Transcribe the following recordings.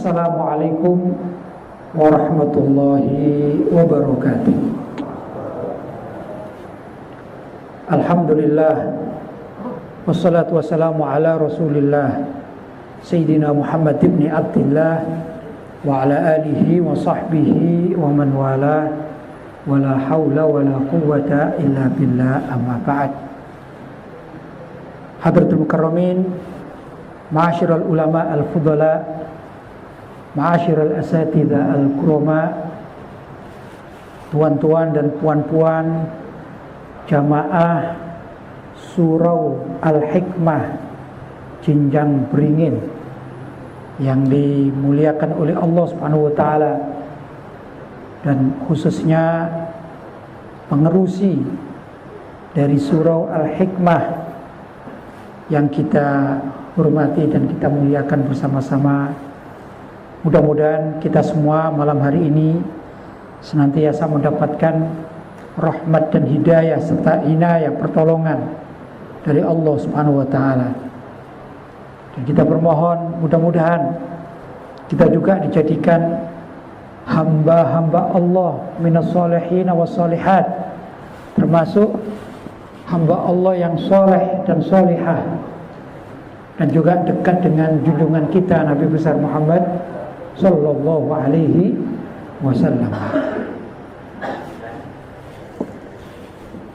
Assalamualaikum warahmatullahi wabarakatuh. Alhamdulillah, wassalatu wassalamu ala rasulillah Sayyidina Muhammad ibn Abdillah wa ala alihi wa sahbihi wa man wala wa la hawla wa la quwwata illa billah, amma ba'd. Hadratul mukarramin, ma'asyiral ulama al-fudala, ma'asyiral asatidzah al-kurama, tuan-tuan dan puan-puan jamaah Surau Al-Hikmah Jinjang Beringin yang dimuliakan oleh Allah Subhanahu wa taala, dan khususnya pengerusi dari Surau Al-Hikmah yang kita hormati dan kita muliakan bersama-sama. Mudah-mudahan kita semua malam hari ini senantiasa mendapatkan rahmat dan hidayah serta inayah pertolongan dari Allah Subhanahu wa taala. Dan kita bermohon mudah-mudahan kita juga dijadikan hamba-hamba Allah minas sholihin was sholihat, termasuk hamba Allah yang soleh dan solihah, dan juga dekat dengan junjungan kita Nabi besar Muhammad sallallahu alaihi wasallam.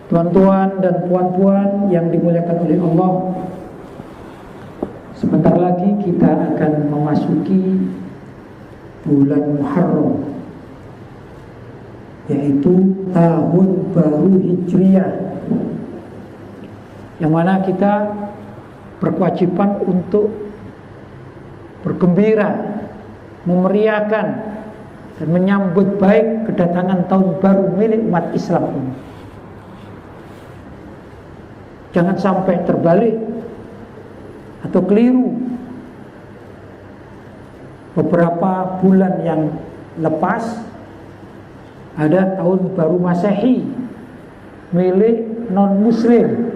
Tuan-tuan dan puan-puan yang dimuliakan oleh Allah, sebentar lagi kita akan memasuki bulan Muharram, yaitu tahun baru Hijriah, yang mana kita berkewajiban untuk bergembira, memeriahkan dan menyambut baik kedatangan tahun baru milik umat Islam ini. Jangan sampai terbalik atau keliru. Beberapa bulan yang lepas ada tahun baru Masehi milik non-muslim,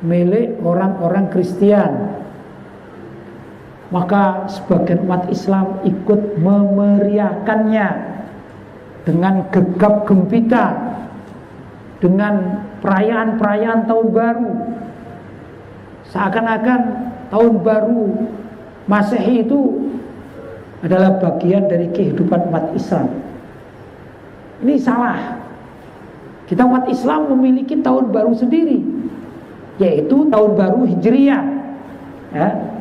milik orang-orang Kristian. Maka sebagian umat Islam ikut memeriahkannya dengan gegap gempita, dengan perayaan-perayaan tahun baru, seakan-akan tahun baru Masehi itu adalah bagian dari kehidupan umat Islam. Ini salah. Kita umat Islam memiliki tahun baru sendiri, yaitu tahun baru Hijriah, ya,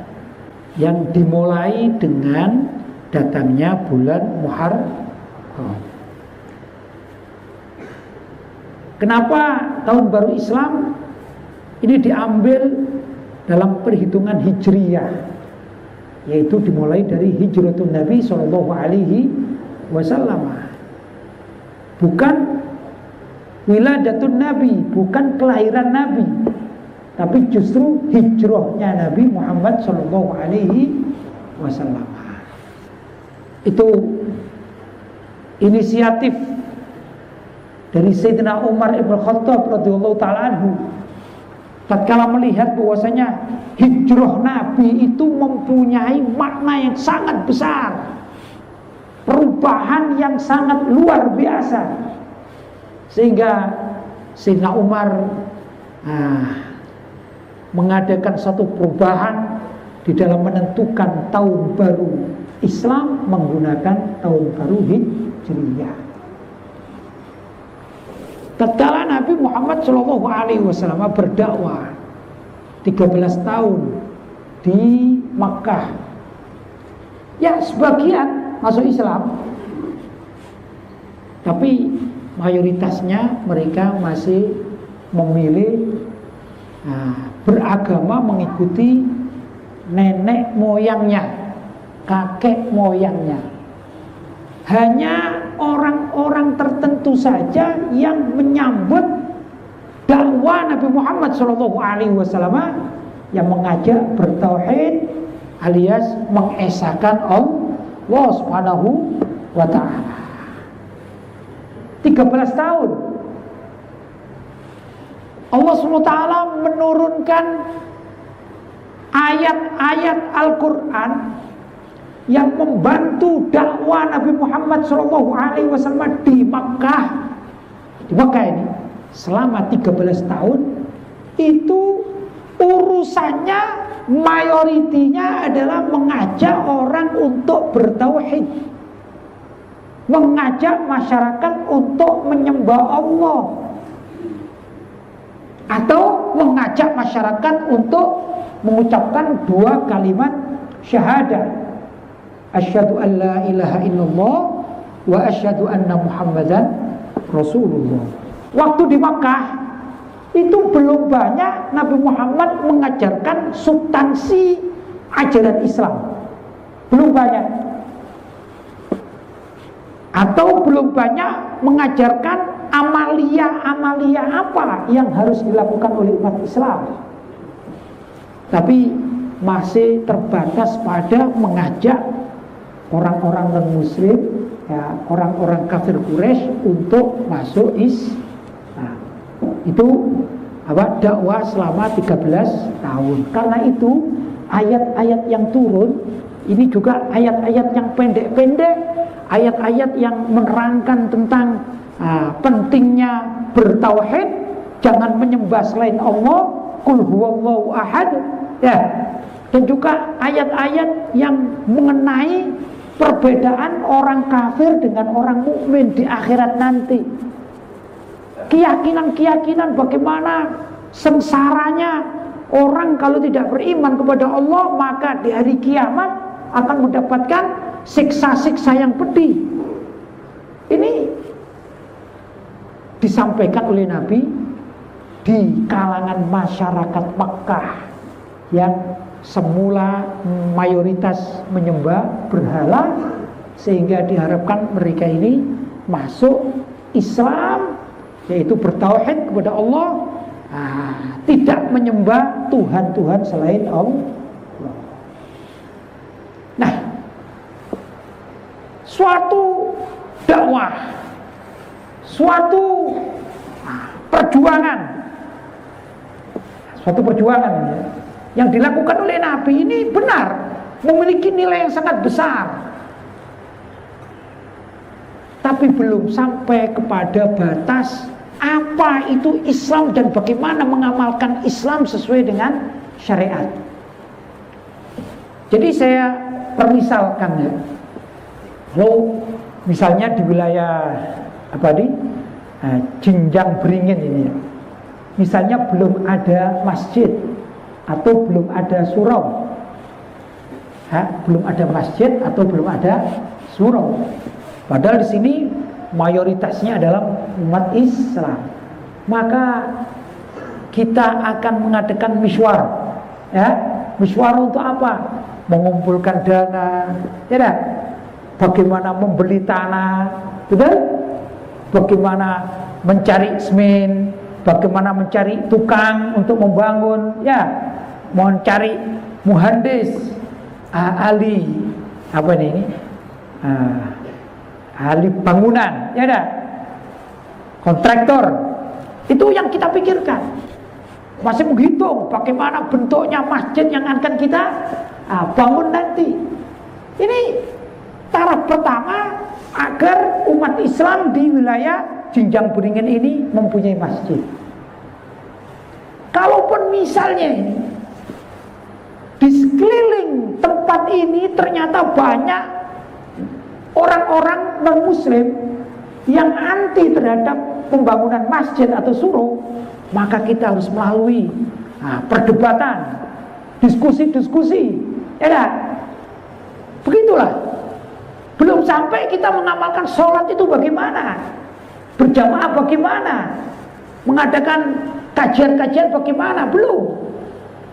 yang dimulai dengan datangnya bulan Muharram. Kenapa tahun baru Islam ini diambil dalam perhitungan Hijriyah, yaitu dimulai dari hijratun Nabi Sallallahu Alaihi Wasallam, bukan wiladatun Nabi, bukan kelahiran Nabi, tapi justru hijrahnya Nabi Muhammad Sallallahu Alaihi Wasallam. Itu inisiatif dari Sayyidina Umar ibn Khattab radhiyallahu ta'ala anhu, tatkala melihat bahwasanya hijrah Nabi itu mempunyai makna yang sangat besar, perubahan yang sangat luar biasa, sehingga Sayyidina Umar mengadakan satu perubahan di dalam menentukan tahun baru Islam menggunakan tahun baru Hijriyah. Tatkala Nabi Muhammad Shallallahu Alaihi Wasallam berdakwah 13 tahun di Makkah, ya sebagian masuk Islam, tapi mayoritasnya mereka masih memilih beragama mengikuti nenek moyangnya, kakek moyangnya. Hanya orang-orang tertentu saja yang menyambut dakwah Nabi Muhammad SAW, yang mengajak bertauhid alias mengesahkan Allah Subhanahu wa ta'ala. 13 tahun Allah SWT menurunkan ayat-ayat Al-Quran yang membantu dakwah Nabi Muhammad SAW di Makkah. Di Makkah ini selama 13 tahun itu urusannya mayoritinya adalah mengajak orang untuk bertauhid, mengajak masyarakat untuk menyembah Allah, atau mengajak masyarakat untuk mengucapkan 2 kalimat syahadat, asyhadu an la ilaha illallah wa asyhadu anna muhammadan rasulullah. Waktu di Makkah itu belum banyak Nabi Muhammad mengajarkan substansi ajaran Islam, belum banyak, atau belum banyak mengajarkan amalia-amalia apa yang harus dilakukan oleh umat Islam. Tapi masih terbatas pada mengajak orang-orang non-muslim, ya, orang-orang kafir Quraisy untuk masuk Islam. Nah, itu dakwah selama 13 tahun. Karena itu ayat-ayat yang turun ini juga ayat-ayat yang pendek-pendek, ayat-ayat yang menerangkan tentang pentingnya bertauhid, jangan menyembah selain Allah, qul huwallahu ahad, ya. Dan juga ayat-ayat yang mengenai perbedaan orang kafir dengan orang mukmin di akhirat nanti. Keyakinan-keyakinan bagaimana sengsaranya orang kalau tidak beriman kepada Allah, maka di hari kiamat akan mendapatkan siksa-siksa yang pedih. Ini disampaikan oleh Nabi di kalangan masyarakat Makkah yang semula mayoritas menyembah berhala, sehingga diharapkan mereka ini masuk Islam, yaitu bertauhid kepada Allah, tidak menyembah Tuhan-Tuhan selain Allah. Nah, suatu dakwah, suatu perjuangan ya, yang dilakukan oleh Nabi ini benar, memiliki nilai yang sangat besar, tapi belum sampai kepada batas apa itu Islam dan bagaimana mengamalkan Islam sesuai dengan syariat. Jadi saya permisalkan ya, kalau misalnya di wilayah Jinjang Beringin ini ya, misalnya belum ada masjid atau belum ada surau, belum ada masjid atau belum ada surau, padahal di sini mayoritasnya adalah umat Islam, maka kita akan mengadakan miswar, ya. Miswar untuk apa? Mengumpulkan dana, ya, bagaimana membeli tanah, betul? Bagaimana mencari semen, bagaimana mencari tukang untuk membangun, ya, mencari muhandis, ahli ahli bangunan, ya, kontraktor. Itu yang kita pikirkan. Masih menghitung bagaimana bentuknya masjid yang akan kita bangun nanti. Ini taraf pertama agar umat Islam di wilayah Jinjang Beringin ini mempunyai masjid. Kalaupun misalnya ini di sekeliling tempat ini ternyata banyak orang-orang non-muslim yang anti terhadap pembangunan masjid atau surau, maka kita harus melalui perdebatan, diskusi-diskusi, ya. Begitulah. Belum sampai kita mengamalkan sholat itu bagaimana, berjamaah bagaimana, mengadakan kajian-kajian bagaimana, belum.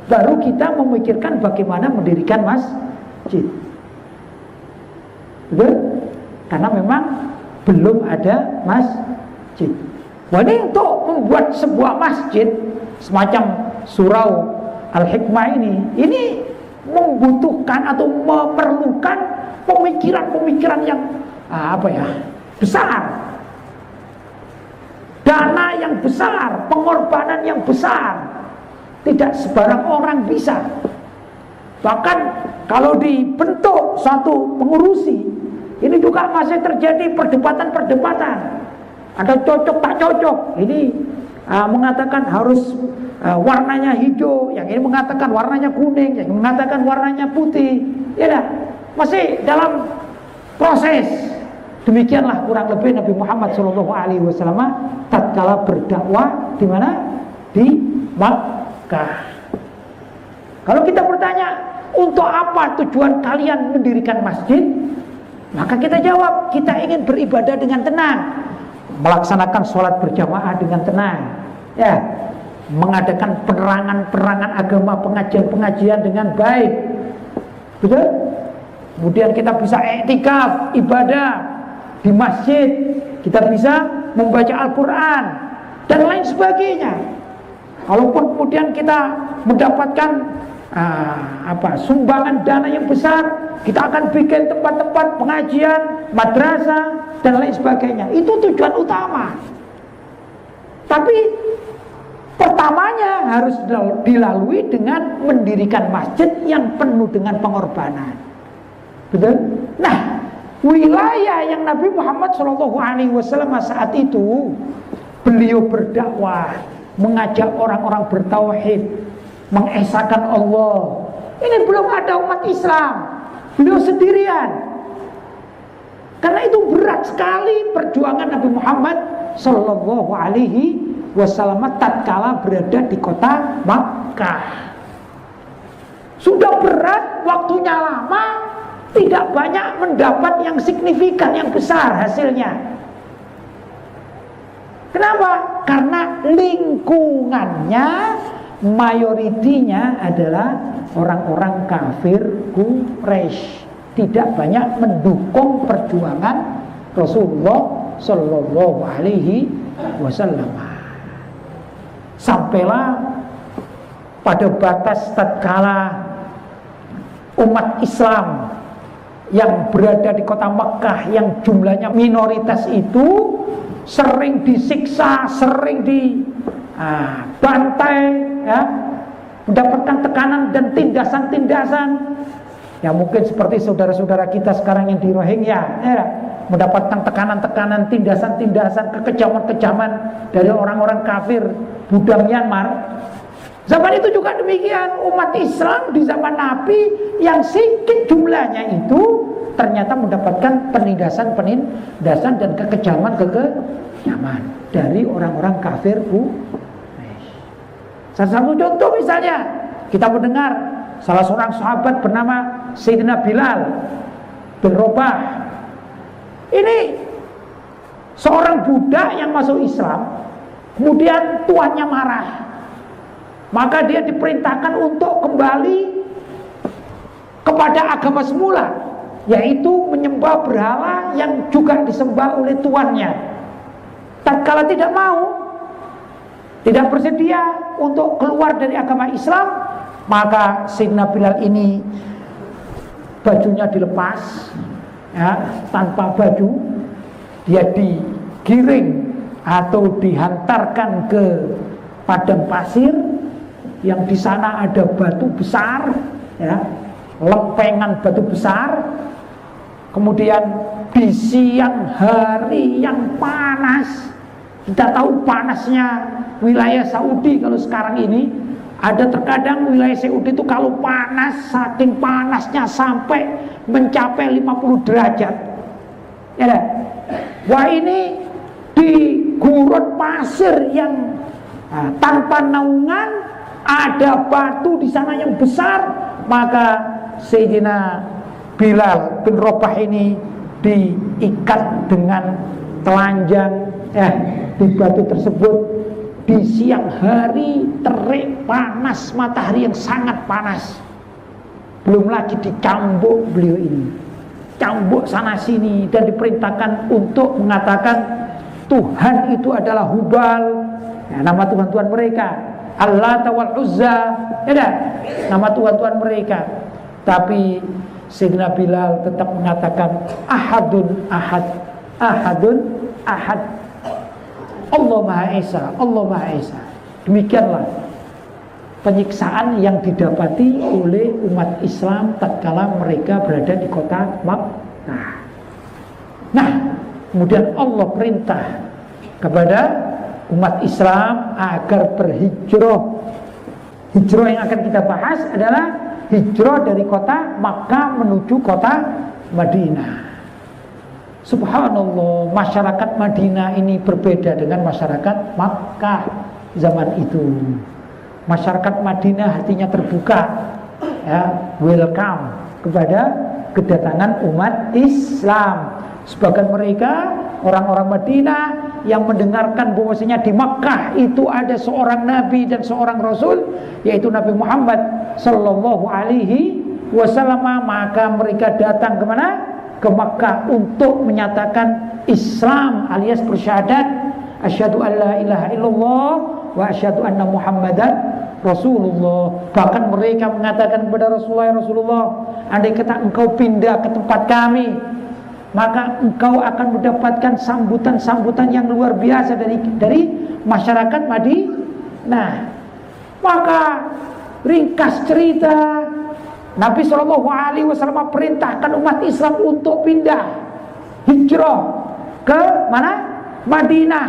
Baru kita memikirkan bagaimana mendirikan masjid. Betul? Karena memang belum ada masjid. Wah, ini untuk membuat sebuah masjid semacam surau Al-Hikmah ini membutuhkan atau memerlukan pemikiran-pemikiran yang besar, dana yang besar, pengorbanan yang besar. Tidak sebarang orang bisa. Bahkan kalau dibentuk satu pengurusi, ini juga masih terjadi perdebatan-perdebatan. Ada cocok tak cocok. Ini mengatakan harus warnanya hijau, yang ini mengatakan warnanya kuning, yang ini mengatakan warnanya putih. Ya dah, masih dalam proses. Demikianlah kurang lebih Nabi Muhammad SAW tatkala berdakwah di mana? Di Makkah. Kalau kita bertanya, untuk apa tujuan kalian mendirikan masjid? Maka kita jawab, kita ingin beribadah dengan tenang, melaksanakan sholat berjamaah dengan tenang, ya, mengadakan penerangan-penerangan agama, pengajian-pengajian dengan baik, betul? Kemudian kita bisa iktikaf, ibadah di masjid, kita bisa membaca Al-Quran dan lain sebagainya. Kalaupun kemudian kita mendapatkan sumbangan dana yang besar, kita akan bikin tempat-tempat pengajian, madrasah dan lain sebagainya. Itu tujuan utama. Tapi pertamanya harus dilalui dengan mendirikan masjid yang penuh dengan pengorbanan. Betul? Nah, wilayah yang Nabi Muhammad SAW saat itu beliau berdakwah, mengajak orang-orang bertauhid, mengesahkan Allah. Ini belum ada umat Islam, beliau sendirian. Karena itu berat sekali perjuangan Nabi Muhammad Sallallahu Alaihi Wasallam tatkala berada di kota Makkah. Sudah berat, waktunya lama, tidak banyak mendapat yang signifikan, yang besar hasilnya. Kenapa? Karena lingkungannya mayoritinya adalah orang-orang kafir Quraisy, tidak banyak mendukung perjuangan Rasulullah Sallallahu Alaihi Wasallam. Sampailah pada batas tatkala umat Islam yang berada di kota Makkah yang jumlahnya minoritas itu sering disiksa, sering dibantai, ya, mendapatkan tekanan dan tindasan-tindasan. Ya mungkin seperti saudara-saudara kita sekarang yang di Rohingya, ya, mendapatkan tekanan-tekanan, tindasan-tindasan, kekejaman-kejaman dari orang-orang kafir Buddha Myanmar. Zaman itu juga demikian, umat Islam di zaman Nabi yang sedikit jumlahnya itu ternyata mendapatkan penindasan dan kekejaman dari orang-orang kafir Quraisy. Salah satu contoh misalnya, kita mendengar salah seorang sahabat bernama Sayyidina Bilal bin Rabah. Ini seorang budak yang masuk Islam, kemudian tuannya marah. Maka dia diperintahkan untuk kembali kepada agama semula, yaitu menyembah berhala yang juga disembah oleh tuannya. Tatkala tidak mau, tidak bersedia untuk keluar dari agama Islam, maka Sayyidina Bilal ini bajunya dilepas, ya, tanpa baju, dia digiring atau dihantarkan ke padang pasir yang di sana ada batu besar, ya, lempengan batu besar. Kemudian di siang hari yang panas, kita tahu panasnya wilayah Saudi kalau sekarang ini, ada terkadang wilayah Saudi itu kalau panas, saking panasnya sampai mencapai 50 derajat, ya. Wah, ini di gurun pasir yang tanpa naungan, ada batu di sana yang besar, maka Sayyidina Bilal bin Rabah ini diikat dengan telanjang di batu tersebut di siang hari terik panas, matahari yang sangat panas. Belum lagi dicambuk beliau ini, cambuk sana sini, dan diperintahkan untuk mengatakan Tuhan itu adalah Hubal, ya, nama Tuhan-Tuhan mereka, Allah wal Uzza, ya, nama Tuhan-Tuhan mereka. Tapi Sayyidina Bilal tetap mengatakan Ahadun Ahad, Ahadun Ahad, Allah Maha Esa, Allah Maha Esa. Demikianlah penyiksaan yang didapati oleh umat Islam tatkala mereka berada di kota Makkah. Nah, kemudian Allah perintah kepada umat Islam agar berhijrah. Hijrah yang akan kita bahas adalah hijrah dari kota Makkah menuju kota Madinah. Subhanallah, masyarakat Madinah ini berbeda dengan masyarakat Makkah zaman itu. Masyarakat Madinah hatinya terbuka, ya, welcome kepada kedatangan umat Islam. Sebagian mereka orang-orang Madinah yang mendengarkan bahwasanya di Makkah itu ada seorang nabi dan seorang rasul, yaitu Nabi Muhammad sallallahu alaihi wasallam, maka mereka datang ke mana? Ke Makkah untuk menyatakan Islam alias bersyahadat asyhadu an la ilaha illallah wa asyhadu anna Muhammadan Rasulullah. Bahkan mereka mengatakan kepada Rasulullah, andai kata engkau pindah ke tempat kami, maka engkau akan mendapatkan sambutan-sambutan yang luar biasa dari masyarakat Madinah. Maka ringkas cerita, Nabi SAW perintahkan umat Islam untuk pindah hijrah ke mana? Madinah,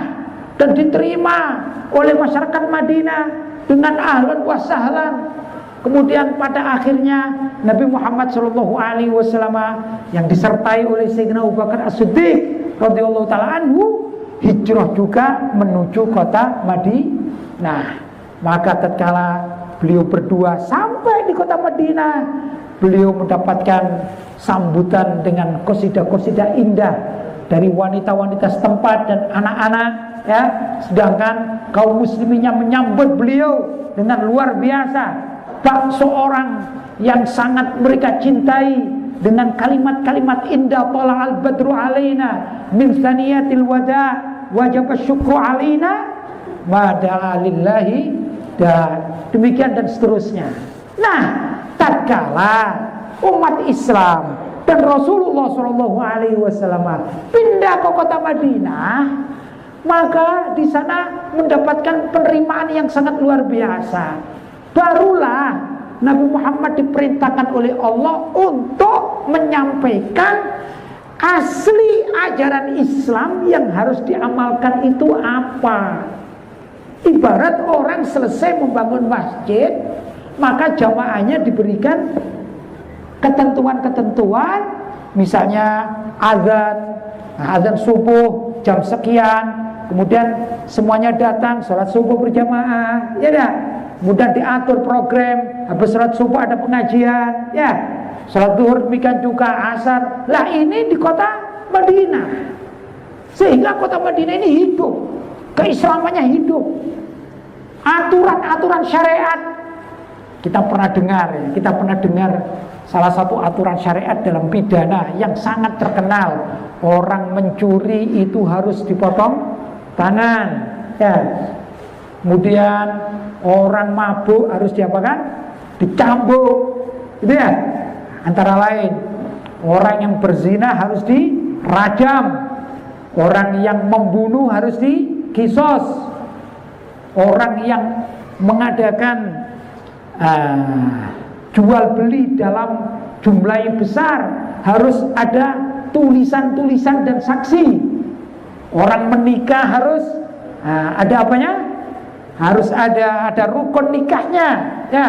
dan diterima oleh masyarakat Madinah dengan ahlan wa sahlan. Kemudian pada akhirnya Nabi Muhammad SAW yang disertai oleh Sayyidina Abu Bakar As-Siddiq radhiyallahu taala anhu hijrah juga menuju kota Madinah. Maka tatkala beliau berdua sampai di kota Madinah, beliau mendapatkan sambutan dengan qasidah-qasidah indah dari wanita-wanita setempat dan anak-anak, ya. Sedangkan kaum musliminnya menyambut beliau dengan luar biasa. Bak seorang yang sangat mereka cintai dengan kalimat-kalimat indah, tala'al badru alaina min saniyatil wada wajib syukru alaina mada'a lillahi, dan demikian dan seterusnya. Nah, tatkala umat Islam dan Rasulullah SAW pindah ke kota Madinah, maka di sana mendapatkan penerimaan yang sangat luar biasa. Barulah Nabi Muhammad diperintahkan oleh Allah untuk menyampaikan asli ajaran Islam yang harus diamalkan itu apa. Ibarat orang selesai membangun masjid, maka jamaahnya diberikan ketentuan-ketentuan, misalnya azan subuh jam sekian, kemudian semuanya datang sholat subuh berjamaah, ya dah. Kemudian diatur program, habis sholat subuh ada pengajian, ya. Sholat zuhur demikian juga, asar. Lah ini di kota Madinah, sehingga kota Madinah ini hidup, keislamannya hidup, aturan-aturan syariat. Kita pernah dengar salah satu aturan syariat dalam pidana yang sangat terkenal, orang mencuri itu harus dipotong tangan, ya. Kemudian orang mabuk harus diapakan? Dicambuk, gitu ya. Antara lain, orang yang berzina harus dirajam, orang yang membunuh harus dikisos, orang yang mengadakan jual beli dalam jumlah yang besar harus ada tulisan-tulisan dan saksi. Orang menikah harus ada apanya? Harus ada rukun nikahnya, ya.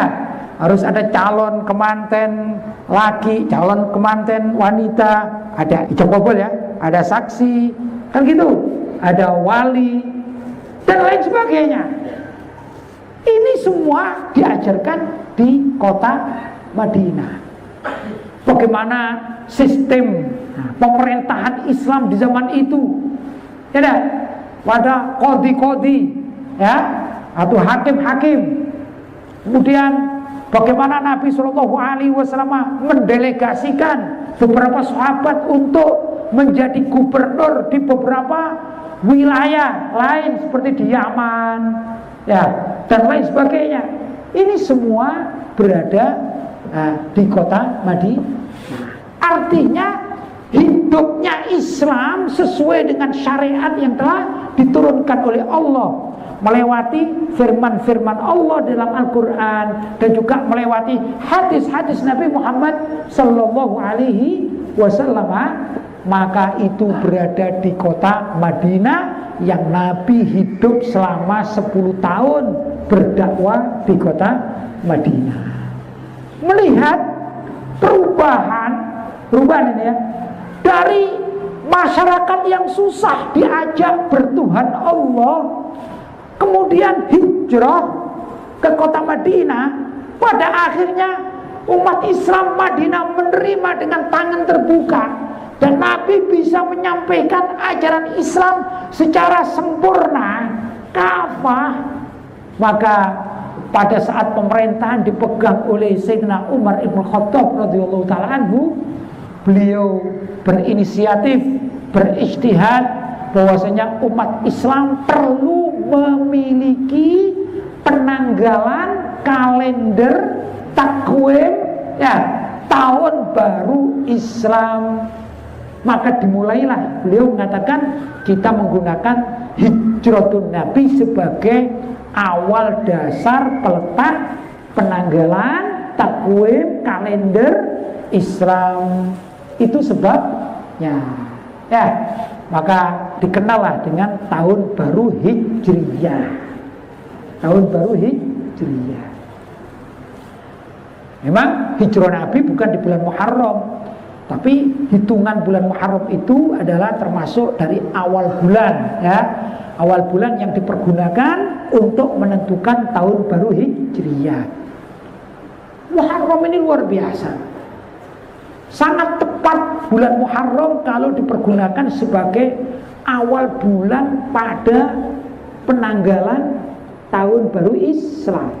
Harus ada calon kemanten laki, calon kemanten wanita, ada ijab kabul, ya, ada saksi, kan gitu, ada wali dan lain sebagainya. Ini semua diajarkan di kota Madinah. Bagaimana sistem pemerintahan Islam di zaman itu, ya, pada kodi-kodi, ya, atau hakim-hakim. Kemudian bagaimana Nabi SAW mendelegasikan beberapa sahabat untuk menjadi gubernur di beberapa wilayah lain seperti di Yaman, ya, dan lain sebagainya. Ini semua berada di kota Madinah. Artinya hidupnya Islam sesuai dengan syariat yang telah diturunkan oleh Allah. melewati firman-firman Allah dalam Al-Quran dan juga melewati hadis-hadis Nabi Muhammad Sallallahu Alaihi Wasallam, maka itu berada di kota Madinah yang Nabi hidup selama 10 tahun berdakwah di kota Madinah. Melihat perubahan ini ya, dari masyarakat yang susah diajak bertuhan Allah, kemudian hijrah ke kota Madinah. Pada akhirnya umat Islam Madinah menerima dengan tangan terbuka, dan Nabi bisa menyampaikan ajaran Islam secara sempurna, kafah. Maka pada saat pemerintahan dipegang oleh Sayyidina Umar Ibn Khattab radhiyallahu ta'ala anhu, beliau berinisiatif, berijtihad bahwasanya umat Islam perlu memiliki penanggalan kalender takwim ya, tahun baru Islam. Maka dimulailah, beliau mengatakan kita menggunakan Hijratun Nabi sebagai awal dasar peletak penanggalan takwim kalender Islam. Itu sebabnya ya, maka dikenallah dengan tahun baru Hijriyah. Tahun baru Hijriyah. Memang hijrah Nabi bukan di bulan Muharram, tapi hitungan bulan Muharram itu adalah termasuk dari awal bulan ya. Awal bulan yang dipergunakan untuk menentukan tahun baru Hijriyah. Muharram ini luar biasa. Sangat tepat bulan Muharram kalau dipergunakan sebagai awal bulan pada penanggalan tahun baru Islam.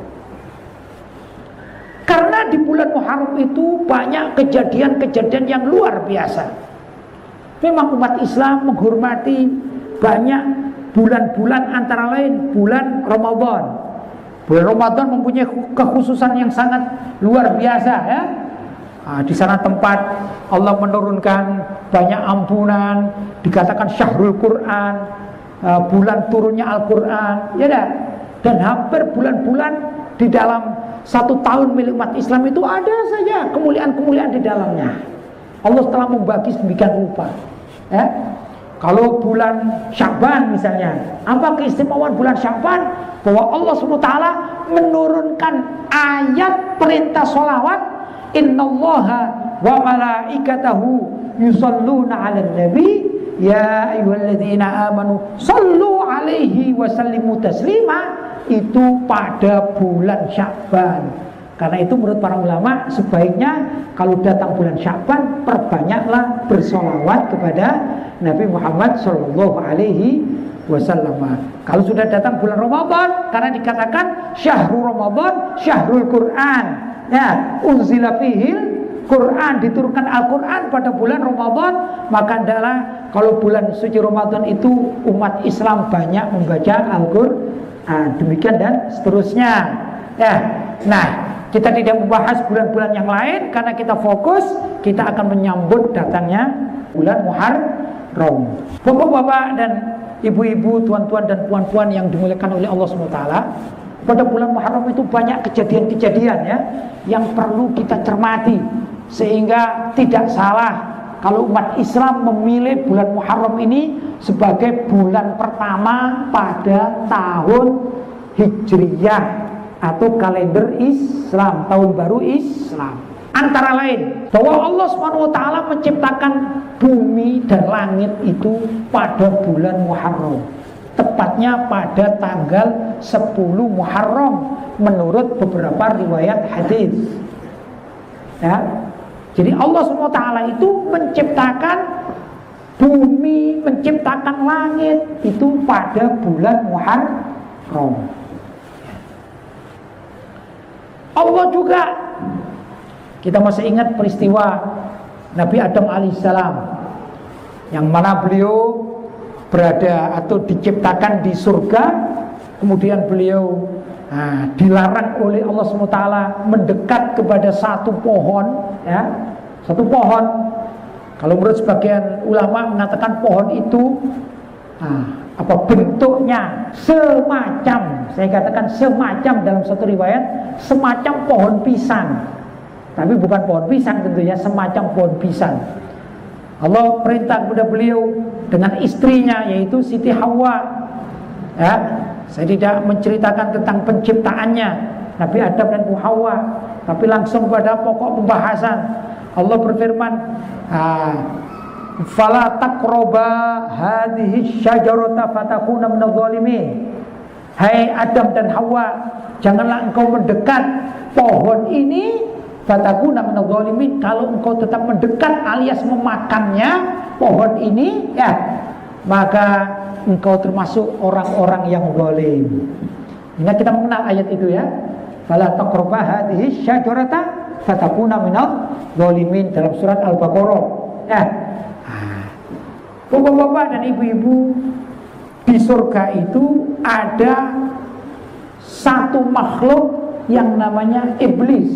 Karena di bulan Muharram itu banyak kejadian-kejadian yang luar biasa. Memang umat Islam menghormati banyak bulan-bulan, antara lain bulan Ramadan. Bulan Ramadan mempunyai kekhususan yang sangat luar biasa ya. Di sana tempat Allah menurunkan banyak ampunan, dikatakan syahrul Quran, bulan turunnya Al-Quran ya dah. Dan hampir bulan-bulan di dalam 1 tahun milik umat Islam itu ada saja kemuliaan-kemuliaan di dalamnya. Allah telah membagi sedemikian rupa ya. Kalau bulan Sya'ban misalnya, apa keistimewaan bulan Sya'ban? Bahwa Allah SWT menurunkan ayat perintah sholawat, innallaha wa malaikatahu yusalluna 'alan nabi ya ayyuhalladzina amanu sallu 'alaihi wa sallimu taslima. Itu pada bulan Sya'ban. Karena itu menurut para ulama sebaiknya kalau datang bulan Sya'ban perbanyaklah bersolawat kepada Nabi Muhammad Sallallahu Alaihi Wasallam. Kalau sudah datang bulan Ramadan, karena dikatakan syahrul Ramadan syahrul Quran ya, unzila fihil Quran, diturunkan Al-Quran pada bulan Ramadan, maka adalah kalau bulan suci Ramadan itu umat Islam banyak membaca Al-Quran, demikian dan seterusnya ya. Nah, kita tidak membahas bulan-bulan yang lain karena kita fokus, kita akan menyambut datangnya bulan Muharram. Bapak-bapak dan ibu-ibu, tuan-tuan dan puan-puan yang dimuliakan oleh Allah SWT, pada bulan Muharram itu banyak kejadian-kejadian ya yang perlu kita cermati, sehingga tidak salah kalau umat Islam memilih bulan Muharram ini sebagai bulan pertama pada tahun Hijriyah atau kalender Islam, tahun baru Islam. Antara lain bahwa Allah SWT menciptakan bumi dan langit itu pada bulan Muharram, tepatnya pada tanggal 10 Muharram menurut beberapa riwayat hadis ya. Jadi Allah SWT itu menciptakan bumi, menciptakan langit itu pada bulan Muharram. Allah juga, kita masih ingat peristiwa Nabi Adam alaihissalam, yang mana beliau berada atau diciptakan di surga, kemudian beliau dilarang oleh Allah SWT mendekat kepada satu pohon ya, satu pohon. Kalau menurut sebagian ulama mengatakan pohon itu bentuknya semacam, saya katakan semacam dalam satu riwayat, semacam pohon pisang. Tapi bukan pohon pisang tentunya, semacam pohon pisang. Allah perintah kepada beliau dengan istrinya yaitu Siti Hawa. Ya, saya tidak menceritakan tentang penciptaannya Nabi Adam dan Bu Hawa, tapi langsung pada pokok pembahasan. Allah berfirman, fala taqraba hadhihi syajarata fatakuna minadh dhalimin. Hai Adam dan Hawa, janganlah engkau mendekat pohon ini, fatakuna minadh dhalimin. Kalau engkau tetap mendekat alias memakannya pohon ini, ya, maka engkau termasuk orang-orang yang zalim. Ingat kita mengenal ayat itu ya. Fala taqraba hadhihi syajarata fatakuna minadh dhalimin dalam surat Al-Baqarah. Ya. Bapak-bapak dan ibu-ibu, di surga itu ada satu makhluk yang namanya iblis.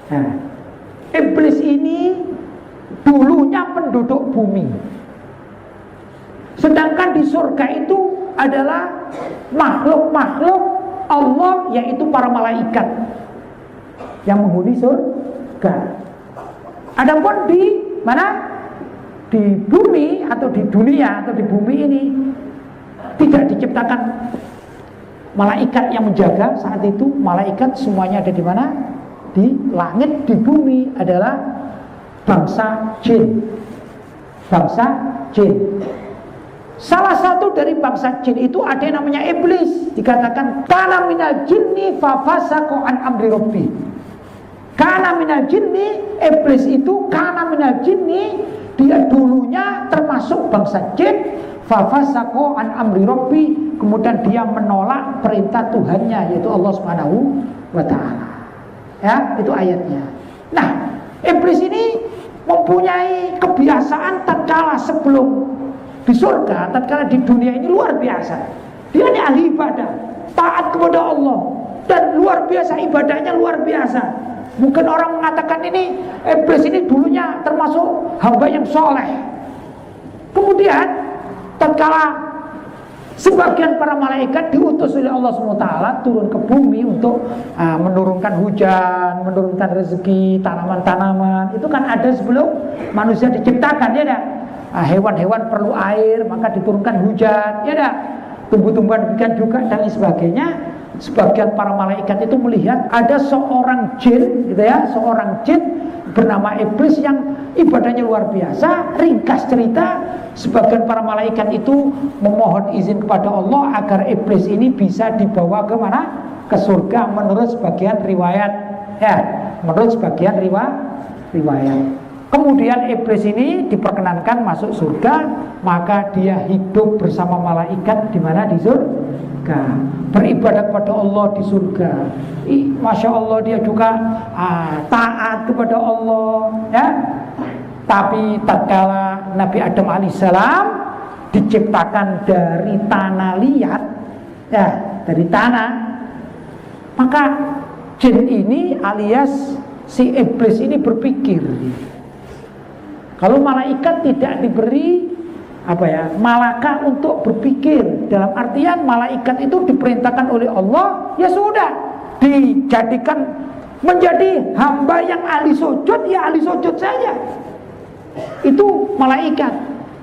Nah, iblis ini dulunya penduduk bumi. Sedangkan di surga itu adalah makhluk-makhluk Allah, yaitu para malaikat yang menghuni surga. Adapun di mana? Di bumi atau di dunia atau di bumi ini tidak diciptakan malaikat yang menjaga saat itu. Malaikat semuanya ada di mana? Di langit. Di bumi adalah bangsa jin. Bangsa jin. Salah satu dari bangsa jin itu ada yang namanya iblis. Dikatakan kana minal jinni fa fasaqa an amri rabbi. Kana minal jinni, iblis itu kana minal jinni, dia dulunya termasuk bangsa jin, fa fasaqa an amri rabbi, kemudian dia menolak perintah Tuhannya yaitu Allah Subhanahu wa taala. Ya, itu ayatnya. Nah, iblis ini mempunyai kebiasaan tatkala sebelum di surga, tatkala di dunia ini luar biasa. Dia ini ahli ibadah, taat kepada Allah, dan luar biasa ibadahnya, luar biasa. Mungkin orang mengatakan ini iblis ini dulunya termasuk hamba yang soleh. Kemudian tatkala sebagian para malaikat diutus oleh Allah SWT turun ke bumi untuk menurunkan hujan, menurunkan rezeki, tanaman-tanaman. Itu kan ada sebelum manusia diciptakan, ya dah. Hewan-hewan perlu air, maka diturunkan hujan, ya dah. Tumbuh-tumbuhan demikian juga dan lain sebagainya. Sebagian para malaikat itu melihat ada seorang jin, gitu ya, seorang jin bernama iblis yang ibadahnya luar biasa. Ringkas cerita, sebagian para malaikat itu memohon izin kepada Allah agar iblis ini bisa dibawa ke mana? Ke surga menurut sebagian riwayat, ya, menurut sebagian riwayat. Kemudian iblis ini diperkenankan masuk surga, maka dia hidup bersama malaikat di mana? Di surga, beribadah kepada Allah di surga. Masya Allah, dia juga taat kepada Allah, ya. Tapi tatkala Nabi Adam alaihissalam diciptakan dari tanah liat, ya, dari tanah, maka jin ini alias si iblis ini berpikir, kalau malaikat tidak diberi malaka untuk berpikir, dalam artian malaikat itu diperintahkan oleh Allah, ya sudah, dijadikan menjadi hamba yang ahli sujud, ya ahli sujud saja. Itu malaikat.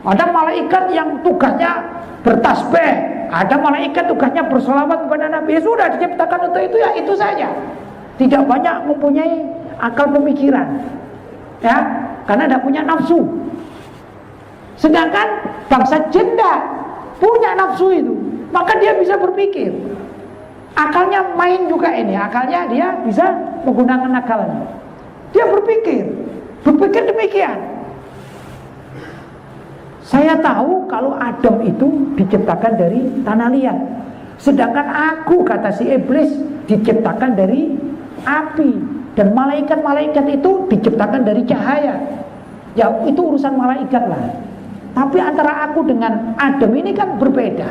Ada malaikat yang tugasnya bertasbih, ada malaikat tugasnya bersolawat kepada Nabi, ya sudah, diciptakan untuk itu, ya itu saja. Tidak banyak mempunyai akal pemikiran, ya, karena tidak punya nafsu. Sedangkan bangsa jin punya nafsu itu, maka dia bisa berpikir. Akalnya main juga ini, akalnya dia bisa menggunakan akalnya. Dia berpikir demikian. Saya tahu kalau Adam itu diciptakan dari tanah liat, sedangkan aku, kata si iblis, diciptakan dari api, dan malaikat-malaikat itu diciptakan dari cahaya. Ya itu urusan malaikat lah. Tapi antara aku dengan Adam ini kan berbeda.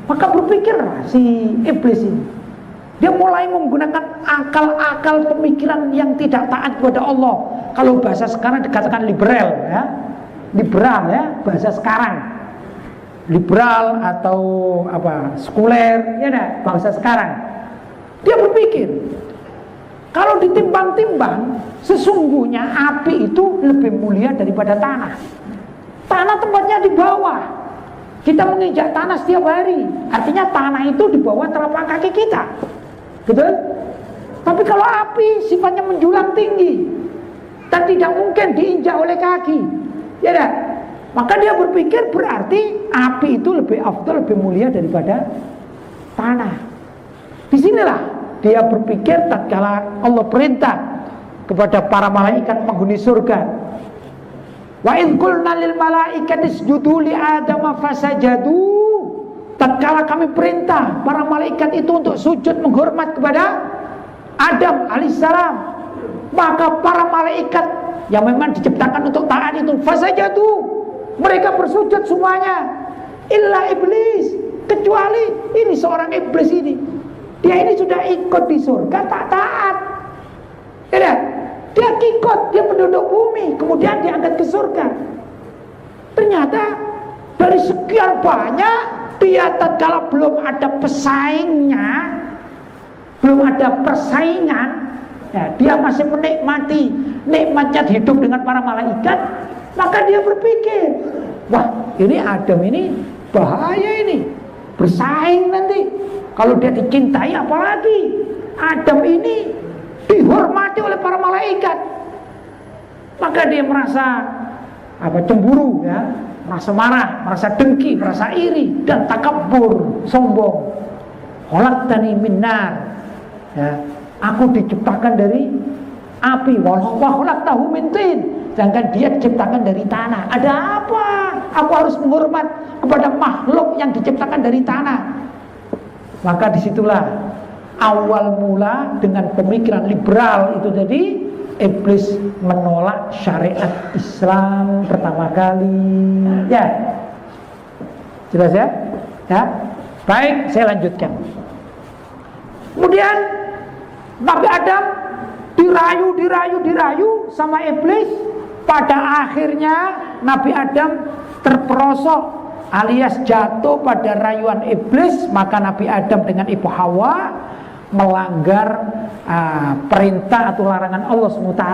Maka berpikirlah si iblis ini. Dia mulai menggunakan akal-akal pemikiran yang tidak taat kepada Allah. Kalau bahasa sekarang dikatakan liberal, ya. Liberal, ya, bahasa sekarang. liberal atau sekuler, ya enggak, bangsa sekarang. Dia berpikir, kalau ditimbang-timbang, sesungguhnya api itu lebih mulia daripada tanah. Tanah tempatnya di bawah. Kita menginjak tanah setiap hari. Artinya tanah itu di bawah telapak kaki kita. Betul? Tapi kalau api sifatnya menjulang tinggi dan tidak mungkin diinjak oleh kaki. Ya dah. Maka dia berpikir berarti api itu lebih afdal, lebih mulia daripada tanah. Disinilah dia berpikir tatkala Allah perintah kepada para malaikat penghuni surga. Wa in qulna lil malaikati isjudu li adama fasajadu. Tatkala kami perintah para malaikat itu untuk sujud menghormat kepada Adam alaihissalam, maka para malaikat yang memang diciptakan untuk taat itu fasajadu, mereka bersujud semuanya, illa iblis, kecuali ini seorang iblis ini. Dia ini sudah ikut di surga tak taat. Ya, dia ikut, dia penduduk bumi, kemudian diangkat ke surga. Ternyata dari sekian banyak, dia tatkala belum ada pesaingnya, belum ada persaingan, ya, dia masih menikmati nikmatnya hidup dengan para malaikat. Maka dia berpikir, wah ini Adam ini bahaya ini, bersaing nanti. Kalau dia dicintai apalagi, Adam ini dihormati oleh para malaikat. Maka dia merasa cemburu, ya, merasa marah, merasa dengki, merasa iri dan takabur, sombong. Khalaqtani min nar, ya, aku diciptakan dari api, wa khalaqtahu min tin, sedangkan dia diciptakan dari tanah. Ada apa? Aku harus menghormat kepada makhluk yang diciptakan dari tanah. Maka disitulah awal mula dengan pemikiran liberal itu tadi, iblis menolak syariat Islam pertama kali. Ya, jelas ya? Ya, baik, saya lanjutkan. Kemudian Nabi Adam dirayu sama iblis. Pada akhirnya Nabi Adam terperosok alias jatuh pada rayuan iblis. Maka Nabi Adam dengan Ibu Hawa melanggar perintah atau larangan Allah SWT.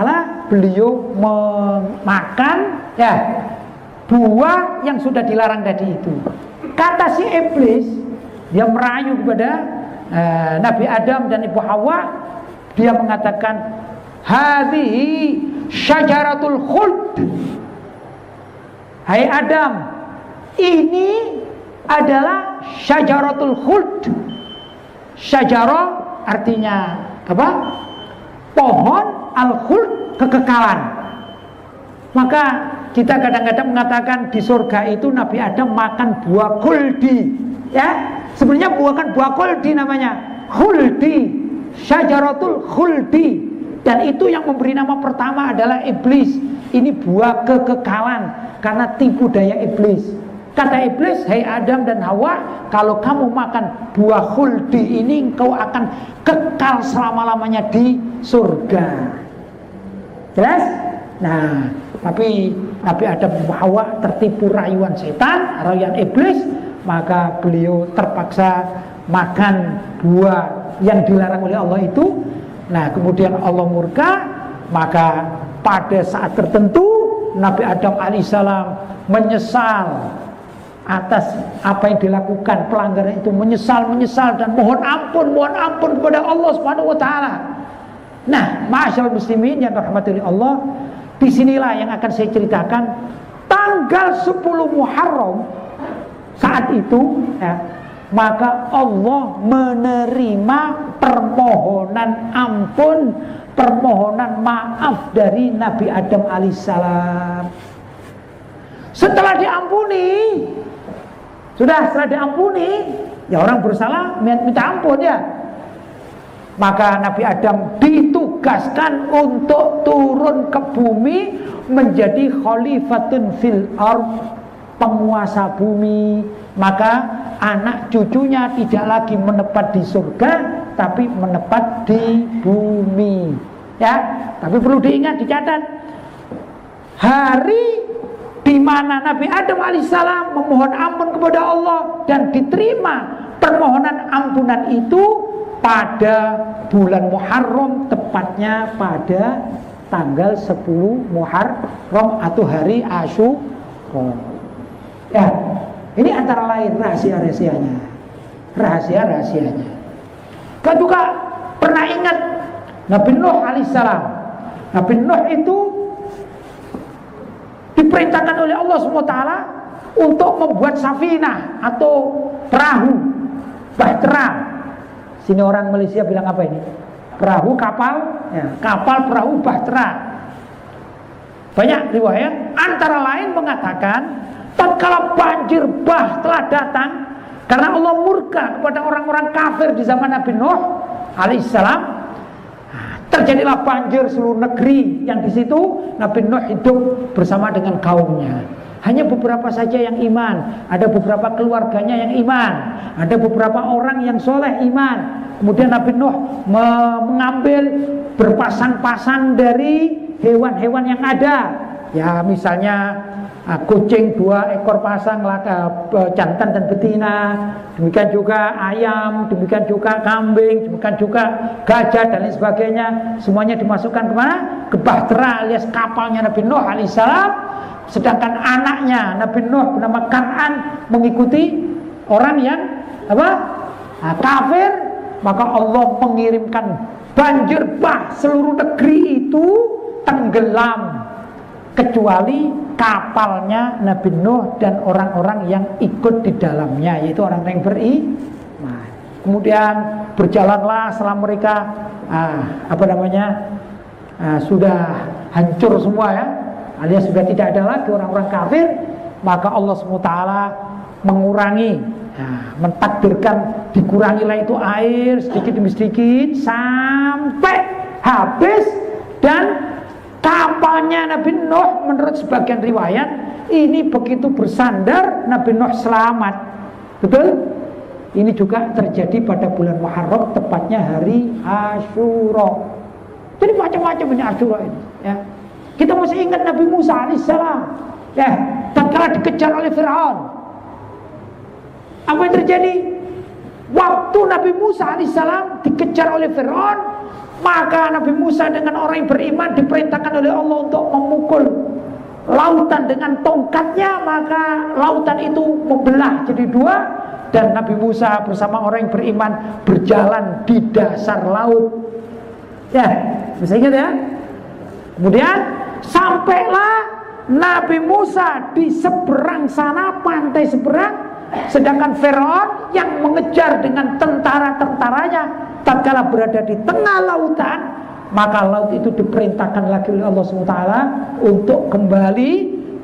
Beliau memakan, ya, buah yang sudah dilarang tadi itu. Kata si iblis, dia merayu kepada Nabi Adam dan Ibu Hawa. Dia mengatakan, hadhihi syajaratul khuld. Hai Adam, ini adalah syajaratul khuld. Syajarah artinya apa? Pohon, al-khuld, kekekalan. Maka kita kadang-kadang mengatakan di surga itu Nabi Adam makan buah khuldi, ya. Sebenarnya bukan buah khuldi namanya, khuldi, syajaratul khuldi. Dan itu yang memberi nama pertama adalah iblis. Ini buah kekekalan karena tipu daya iblis. Kata iblis, hai Adam dan Hawa, kalau kamu makan buah khuldi ini, engkau akan kekal selama-lamanya di surga. Jelas? Nah, tapi Nabi Adam dan Hawa tertipu rayuan setan, rayuan iblis. Maka beliau terpaksa makan buah yang dilarang oleh Allah itu. Nah, kemudian Allah murka. Maka pada saat tertentu Nabi Adam alaihissalam menyesal atas apa yang dilakukan, pelanggaran itu, menyesal dan mohon ampun kepada Allah Subhanahu wa taala. Nah, ma'asyiral muslimin yang dirahmati oleh Allah, disinilah yang akan saya ceritakan. Tanggal 10 Muharram saat itu, ya, maka Allah menerima permohonan ampun, permohonan maaf dari Nabi Adam alaihissalam. Setelah diampuni, setelah diampuni, ya orang bersalah minta ampun, ya. Maka Nabi Adam ditugaskan untuk turun ke bumi menjadi khalifatun fil ardh, penguasa bumi. Maka anak cucunya tidak lagi menepat di surga, tapi menepat di bumi. Ya, tapi perlu diingat, dicatat, hari di mana Nabi Adam alaihissalam memohon ampun kepada Allah dan diterima permohonan ampunan itu pada bulan Muharram, tepatnya pada tanggal 10 Muharram atau hari Asyura. Ya, ini antara lain rahasia-rahasianya. Rahasia-rahasianya. Kau juga pernah ingat Nabi Nuh alaihissalam. Nabi Nuh itu diperintahkan oleh Allah SWT untuk membuat safinah atau perahu bahtera. Sini orang Malaysia bilang apa ini? Perahu, kapal, ya, kapal, perahu, bahtera. Banyak riwayat, antara lain mengatakan tatkala banjir bah telah datang karena Allah murka kepada orang-orang kafir di zaman Nabi Nuh alaihissalam, terjadilah banjir seluruh negeri yang di situ Nabi Nuh hidup bersama dengan kaumnya. Hanya beberapa saja yang iman, ada beberapa keluarganya yang iman, ada beberapa orang yang soleh iman. Kemudian Nabi Nuh mengambil berpasang-pasang dari hewan-hewan yang ada. Ya misalnya kucing 2 ekor pasang, jantan dan betina. Demikian juga ayam, demikian juga kambing, demikian juga gajah dan lain sebagainya. Semuanya dimasukkan kemana? Ke bahtera alias kapalnya Nabi Nuh alaihissalam. Sedangkan anaknya Nabi Nuh bernama Kan'an mengikuti orang yang kafir. Maka Allah mengirimkan banjir bah, seluruh negeri itu tenggelam kecuali kapalnya Nabi Nuh dan orang-orang yang ikut di dalamnya, yaitu orang-orang yang beriman. Kemudian berjalanlah setelah mereka sudah hancur semua ya, alias sudah tidak ada lagi orang-orang kafir, maka Allah SWT mengurangi, mentakdirkan dikurangilah itu air sedikit demi sedikit sampai habis. Dan kapalnya Nabi Nuh menurut sebagian riwayat ini begitu bersandar Nabi Nuh selamat. Betul? Ini juga terjadi pada bulan Muharram, tepatnya hari Asyura. Jadi macam-macam ini Asyura ini ya. Kita masih ingat Nabi Musa alaihissalam ya, tatkala dikejar oleh Fir'aun. Apa yang terjadi? Waktu Nabi Musa alaihissalam dikejar oleh Fir'aun, maka Nabi Musa dengan orang yang beriman diperintahkan oleh Allah untuk memukul lautan dengan tongkatnya, maka lautan itu membelah jadi 2 dan Nabi Musa bersama orang yang beriman berjalan di dasar laut. Ya, bisa ingat ya? Kemudian sampailah Nabi Musa di seberang sana, pantai seberang, sedangkan Firaun yang mengejar dengan tentara-tentaranya tatkala berada di tengah lautan, maka laut itu diperintahkan lagi oleh Allah SWT untuk kembali,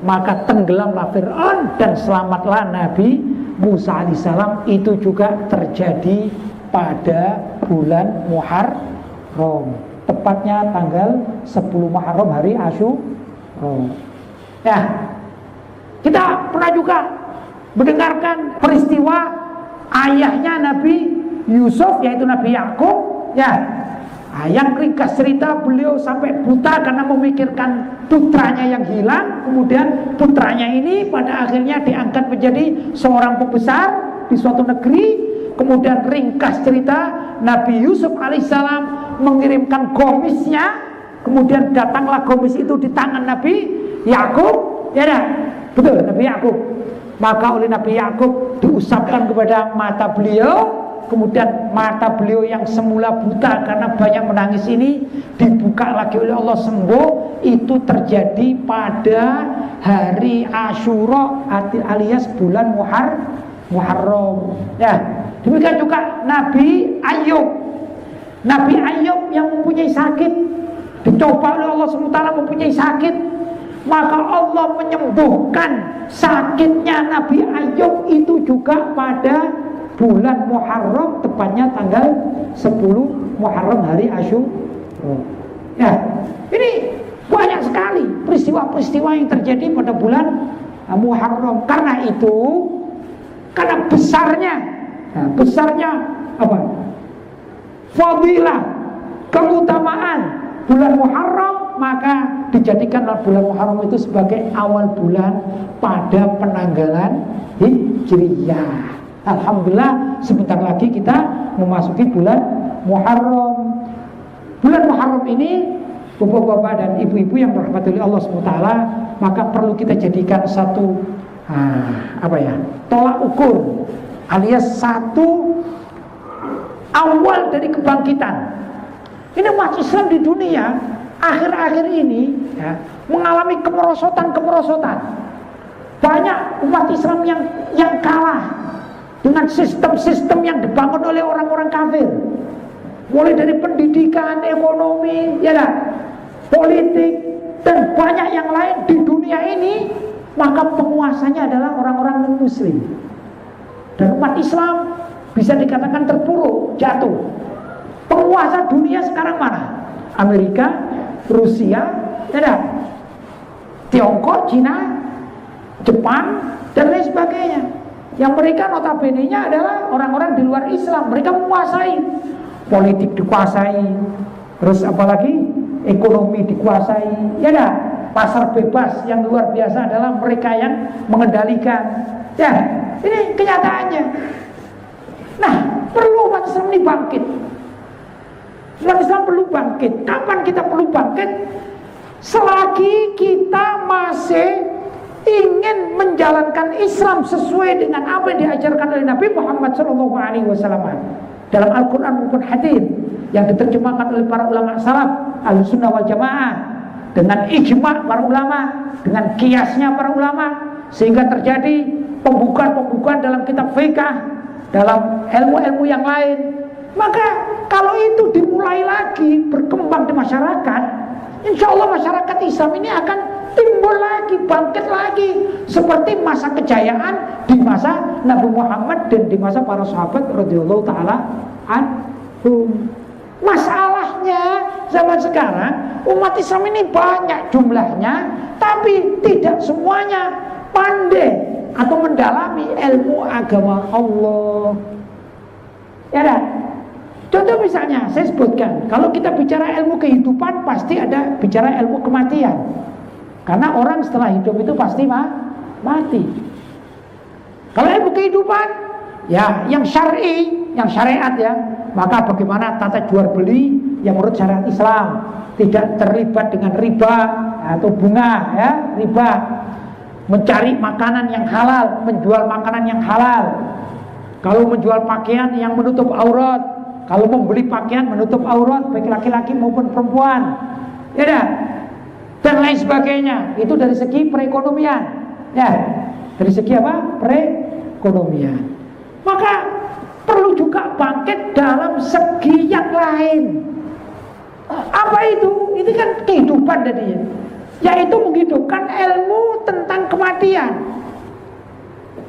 maka tenggelamlah Firaun dan selamatlah Nabi Musa alaihissalam. Itu juga terjadi pada bulan Muharram, tepatnya tanggal 10 Muharram hari Asyura. Ya, kita pernah juga mendengarkan peristiwa ayahnya Nabi Yusuf, yaitu Nabi Yakub ya, yang ringkas cerita beliau sampai buta karena memikirkan putranya yang hilang. Kemudian putranya ini pada akhirnya diangkat menjadi seorang pembesar di suatu negeri. Kemudian ringkas cerita Nabi Yusuf alaihissalam mengirimkan gomisnya, kemudian datanglah gomis itu di tangan Nabi Yakub, ya dah, betul Nabi Yakub. Maka oleh Nabi Yakub diusapkan kepada mata beliau, kemudian mata beliau yang semula buta karena banyak menangis ini dibuka lagi oleh Allah, sembuh. Itu terjadi pada hari Asyura alias bulan Muharram. Ya, demikian juga Nabi Ayub. Nabi Ayub yang mempunyai sakit, dicoba oleh Allah SWT mempunyai sakit, maka Allah menyembuhkan sakitnya Nabi Ayub itu juga pada bulan Muharram, tepatnya tanggal 10 Muharram hari Asyura. Ya, ini banyak sekali peristiwa-peristiwa yang terjadi pada bulan Muharram. Karena itu, karena besarnya apa? Fadilah, keutamaan bulan Muharram, maka dijadikan bulan Muharram itu sebagai awal bulan pada penanggalan Hijriyah. Alhamdulillah sebentar lagi kita memasuki bulan Muharram. Bulan Muharram ini bapak-bapak dan ibu-ibu yang dirahmati oleh Allah SWT, maka perlu kita jadikan satu tolak ukur, alias satu awal dari kebangkitan. Ini umat Islam di dunia akhir-akhir ini mengalami kemerosotan. Banyak umat Islam yang kalah dengan sistem-sistem yang dibangun oleh orang-orang kafir, mulai dari pendidikan, ekonomi, politik, dan banyak yang lain di dunia ini. Maka penguasanya adalah orang-orang non-muslim, dan umat Islam bisa dikatakan terpuruk, jatuh. Penguasa dunia sekarang mana? Amerika, Rusia, Tiongkok, Cina, Jepang, dan lain sebagainya. Yang mereka notabene-nya adalah orang-orang di luar Islam. Mereka menguasai politik, dikuasai, terus apalagi ekonomi dikuasai, pasar bebas yang luar biasa adalah mereka yang mengendalikan. Ini kenyataannya. Nah, perlu umat Islam ini bangkit. Umat Islam perlu bangkit. Kapan kita perlu bangkit? Selagi kita masih ingin menjalankan Islam sesuai dengan apa yang diajarkan oleh Nabi Muhammad SAW dalam Al-Quran maupun hadis yang diterjemahkan oleh para ulama salaf Ahlussunnah wal Jamaah, dengan ijma' para ulama, dengan kiasnya para ulama, sehingga terjadi pembukaan dalam kitab fikih, dalam ilmu-ilmu yang lain. Maka kalau itu dimulai lagi berkembang di masyarakat, insya Allah masyarakat Islam ini akan timbul lagi, bangkit lagi, seperti masa kejayaan di masa Nabi Muhammad dan di masa para sahabat radhiyallahu taala anhum. Masalahnya zaman sekarang umat Islam ini banyak jumlahnya, tapi tidak semuanya pandai atau mendalami ilmu agama Allah. Contoh misalnya saya sebutkan, kalau kita bicara ilmu kehidupan pasti ada bicara ilmu kematian. Karena orang setelah hidup itu pasti mati. Kalau ilmu kehidupan, yang syar'i, yang syariat maka bagaimana tata jual beli yang menurut syariat Islam, tidak terlibat dengan riba atau bunga, riba. Mencari makanan yang halal, menjual makanan yang halal. Kalau menjual pakaian yang menutup aurat, kalau membeli pakaian menutup aurat, baik laki-laki maupun perempuan, dan lain sebagainya. Itu dari segi perekonomian, dari segi apa? Perekonomian. Maka perlu juga bangkit dalam segi yang lain. Apa itu? Itu kan kehidupan tadinya, yaitu menghidupkan ilmu tentang kematian.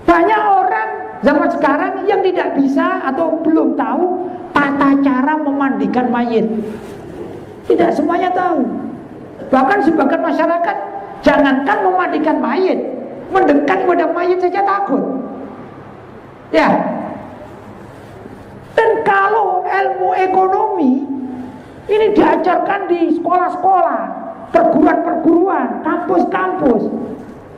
Banyak orang zaman sekarang yang tidak bisa atau belum tahu tata cara memandikan mayit. Tidak semuanya tahu. Bahkan sebagian masyarakat jangankan memandikan mayit, mendekat pada mayit saja takut. Dan kalau ilmu ekonomi ini diajarkan di sekolah-sekolah, perguruan-perguruan, kampus-kampus,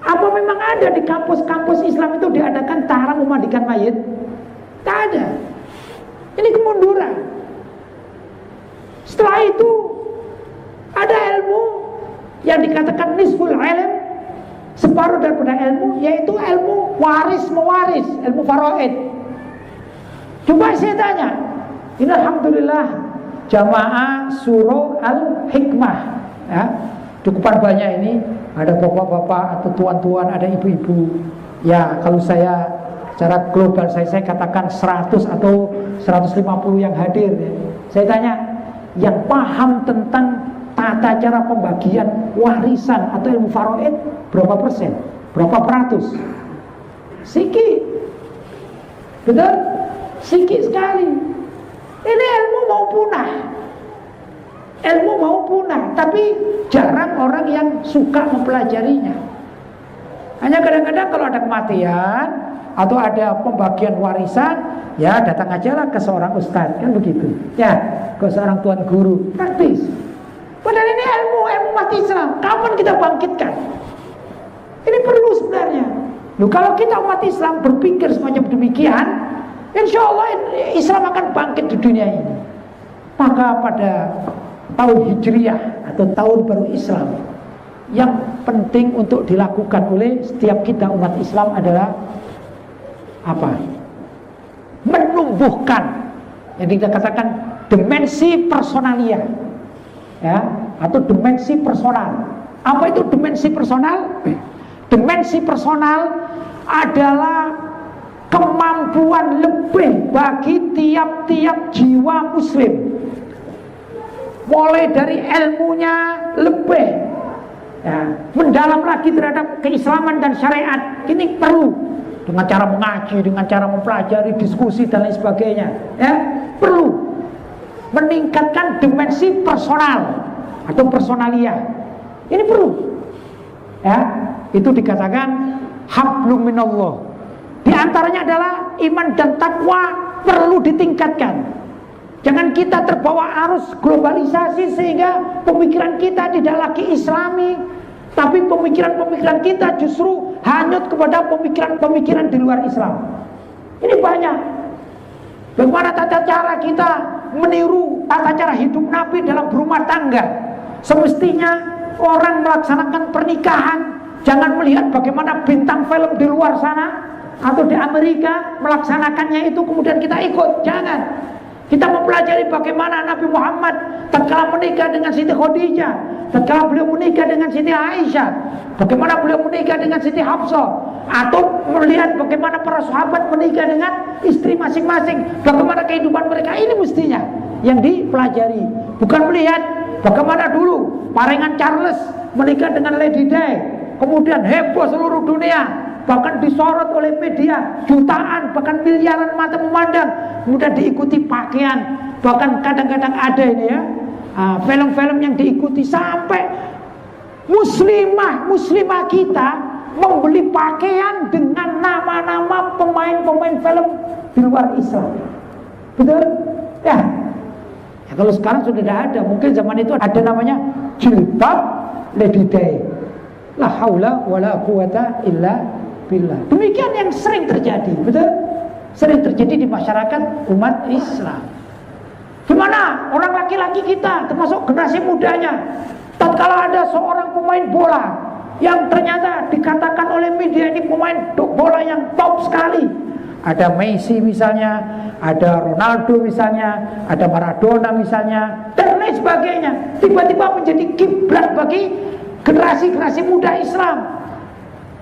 apa memang ada di kampus-kampus Islam itu diadakan cara memandikan mayit? Tak ada. Ini kemunduran. Setelah itu ada ilmu yang dikatakan nisful ilm, separuh daripada ilmu, yaitu ilmu waris mewaris, ilmu faraid. Coba saya tanya, ini alhamdulillah jamaah surah Al-Hikmah, cukupan banyak ini, ada bapak-bapak atau tuan-tuan, ada ibu-ibu. Kalau saya secara global saya katakan 100 atau 150 yang hadir. Saya tanya, yang paham tentang tata cara pembagian warisan atau ilmu faraid berapa persen? Berapa peratus? Sikit. Betul? Sikit sekali. Ini ilmu mau punah. Ilmu mau punah, tapi jarang orang yang suka mempelajarinya. Hanya kadang-kadang kalau ada kematian atau ada pembagian warisan, datang aja lah ke seorang ustadz, kan begitu. Ke seorang tuan guru, praktis. Padahal ini ilmu umat Islam, kapan kita bangkitkan? Ini perlu sebenarnya. Loh, kalau kita umat Islam berpikir semacam demikian, insya Allah Islam akan bangkit di dunia ini. Maka pada tahun Hijriah atau tahun baru Islam, yang penting untuk dilakukan oleh setiap kita umat Islam adalah apa? Menumbuhkan yang kita katakan dimensi personalia, ya, atau dimensi personal. Apa itu dimensi personal? Dimensi personal adalah kemampuan lebih bagi tiap-tiap jiwa muslim, mulai dari ilmunya lebih, ya, mendalam lagi terhadap keislaman dan syariat. Ini perlu dengan cara mengaji, dengan cara mempelajari, diskusi dan lain sebagainya, ya, perlu meningkatkan dimensi personal atau personalia. Ini perlu, ya. Itu dikatakan hablum minallah. Di antaranya adalah iman dan takwa perlu ditingkatkan. Jangan kita terbawa arus globalisasi sehingga pemikiran kita tidak lagi islami, tapi pemikiran-pemikiran kita justru hanyut kepada pemikiran-pemikiran di luar Islam. Ini banyak. Bagaimana tata cara kita meniru tata cara hidup Nabi dalam berumah tangga. Semestinya orang melaksanakan pernikahan jangan melihat bagaimana bintang film di luar sana atau di Amerika melaksanakannya itu kemudian kita ikut. Jangan. Kita mempelajari bagaimana Nabi Muhammad tatkala menikah dengan Siti Khadijah, tatkala beliau menikah dengan Siti Aisyah, bagaimana beliau menikah dengan Siti Hafsah, atau melihat bagaimana para sahabat menikah dengan istri masing-masing, bagaimana kehidupan mereka. Ini mestinya yang dipelajari, bukan melihat bagaimana dulu parengan Charles menikah dengan Lady Di, kemudian heboh seluruh dunia, bahkan disorot oleh media, jutaan bahkan miliaran mata memandang, kemudian diikuti pakaian, bahkan kadang-kadang ada ini ya, film-film yang diikuti sampai muslimah kita membeli pakaian dengan nama-nama pemain-pemain film di luar Islam. Betul? Ya. Ya, kalau sekarang sudah tidak ada, mungkin zaman itu ada namanya jilbab Lady Di. La haula wala quwata illa billah. Demikian yang sering terjadi, betul? Sering terjadi di masyarakat umat Islam. Gimana orang laki-laki kita, termasuk generasi mudanya, tatkala ada seorang pemain bola yang ternyata dikatakan oleh media ini pemain bola yang top sekali, ada Messi misalnya, ada Ronaldo misalnya, ada Maradona misalnya, dan lain sebagainya, tiba-tiba menjadi kiblat bagi generasi-generasi muda Islam.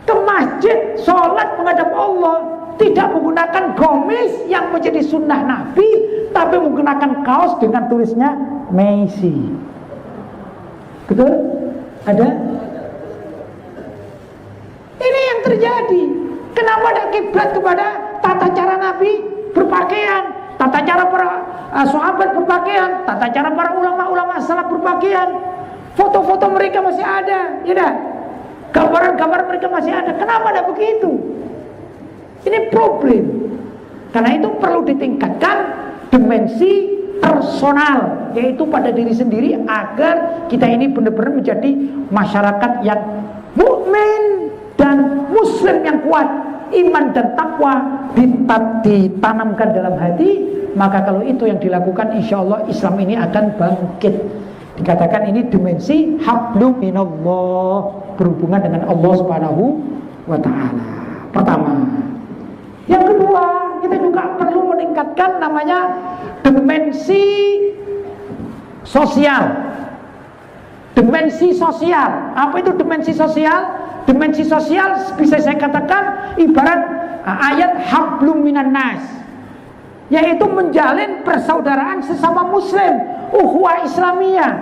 Ke masjid, sholat menghadap Allah, tidak menggunakan gamis yang menjadi sunnah Nabi, tapi menggunakan kaos dengan tulisnya Messi. Betul? Ada? Ini yang terjadi. Kenapa ada kiblat kepada tata cara Nabi berpakaian, tata cara para sahabat berpakaian, tata cara para ulama-ulama salaf berpakaian? Foto-foto mereka masih ada, ya dah. Gambaran-gambaran mereka masih ada. Kenapa ada begitu? Ini problem. Karena itu perlu ditingkatkan dimensi personal, yaitu pada diri sendiri, agar kita ini benar-benar menjadi masyarakat yang mukmin dan muslim yang kuat. Iman dan takwa ditanamkan dalam hati. Maka kalau itu yang dilakukan, insya Allah Islam ini akan bangkit. Dikatakan ini dimensi hablum minallah, berhubungan dengan Allah Subhanahu wa ta'ala. Pertama. Yang kedua, kita juga perlu meningkatkan namanya dimensi sosial. Dimensi sosial. Apa itu dimensi sosial? Dimensi sosial bisa saya katakan ibarat ayat hablum minan nas, yaitu menjalin persaudaraan sesama muslim, ukhuwah Islamiyah.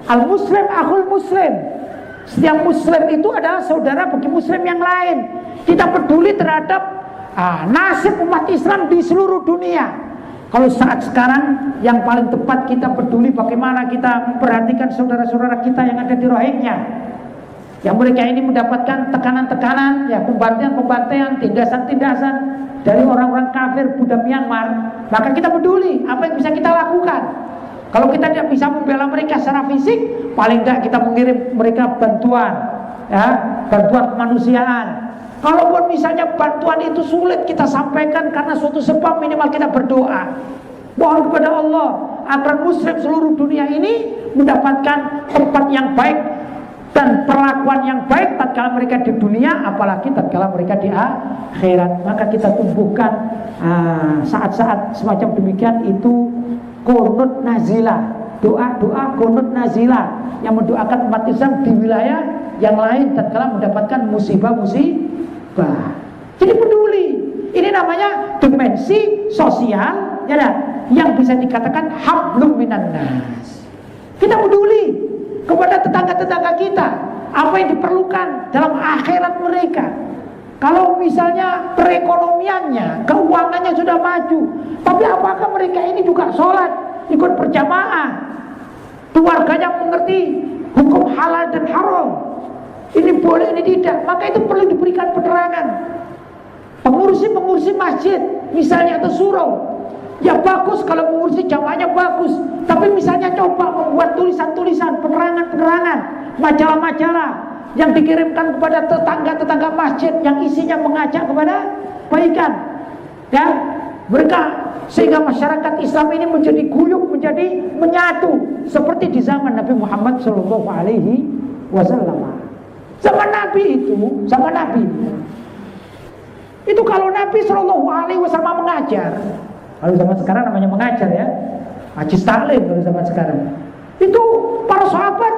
Al-muslim akhul muslim. Setiap muslim itu adalah saudara bagi muslim yang lain. Kita peduli terhadap nasib umat Islam di seluruh dunia. Kalau saat sekarang yang paling tepat kita peduli bagaimana kita memperhatikan saudara-saudara kita yang ada di Rohingya, yang mereka ini mendapatkan tekanan-tekanan, ya, pembantaian-pembantaian, tindasan-tindasan dari orang-orang kafir Buddha Myanmar. Maka kita peduli apa yang bisa kita lakukan. Kalau kita tidak bisa membela mereka secara fisik, paling tidak kita mengirim mereka bantuan, ya, bantuan kemanusiaan. Kalaupun misalnya bantuan itu sulit kita sampaikan karena suatu sebab, minimal kita berdoa, mohon kepada Allah agar muslim seluruh dunia ini mendapatkan tempat yang baik dan perlakuan yang baik tatkala mereka di dunia, apalagi tatkala mereka di akhirat. Maka kita tumbuhkan saat-saat semacam demikian itu qunut nazilah, doa-doa qunut nazilah yang mendoakan umat Islam di wilayah yang lain tatkala mendapatkan musibah-musibah. Jadi peduli. Ini namanya dimensi sosial, ya, yang bisa dikatakan hablum minan nas. Kita peduli kepada tetangga-tetangga kita, apa yang diperlukan dalam akhirat mereka. Kalau misalnya perekonomiannya, keuangannya sudah maju, tapi apakah mereka ini juga sholat, ikut berjamaah, keluarganya mengerti hukum halal dan haram, ini boleh, ini tidak, maka itu perlu diberikan penerangan. Pengurusi masjid misalnya atau surau, ya bagus kalau mengurusi jamaahnya bagus, tapi misalnya coba membuat tulisan-tulisan, penerangan-penerangan, majalah-majalah yang dikirimkan kepada tetangga-tetangga masjid yang isinya mengajak kepada kebaikan, ya, mereka, sehingga masyarakat Islam ini menjadi guyup, menjadi menyatu seperti di zaman Nabi Muhammad SAW. Zaman Nabi itu kalau Nabi SAW mengajar, kalau zaman sekarang namanya mengajar, ya, majlis taklim. Kalau zaman sekarang itu para sahabat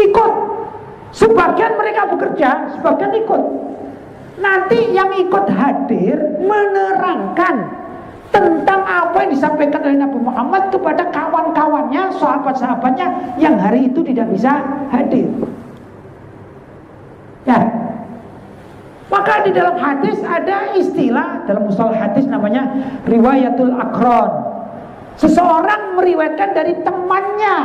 ikut, sebagian mereka bekerja, sebagian ikut. Nanti yang ikut hadir menerangkan tentang apa yang disampaikan oleh Nabi Muhammad kepada kawan-kawannya, sahabat-sahabatnya yang hari itu tidak bisa hadir, ya. Maka di dalam hadis ada istilah, dalam mustalah hadis namanya riwayatul akron. Seseorang meriwayatkan dari temannya,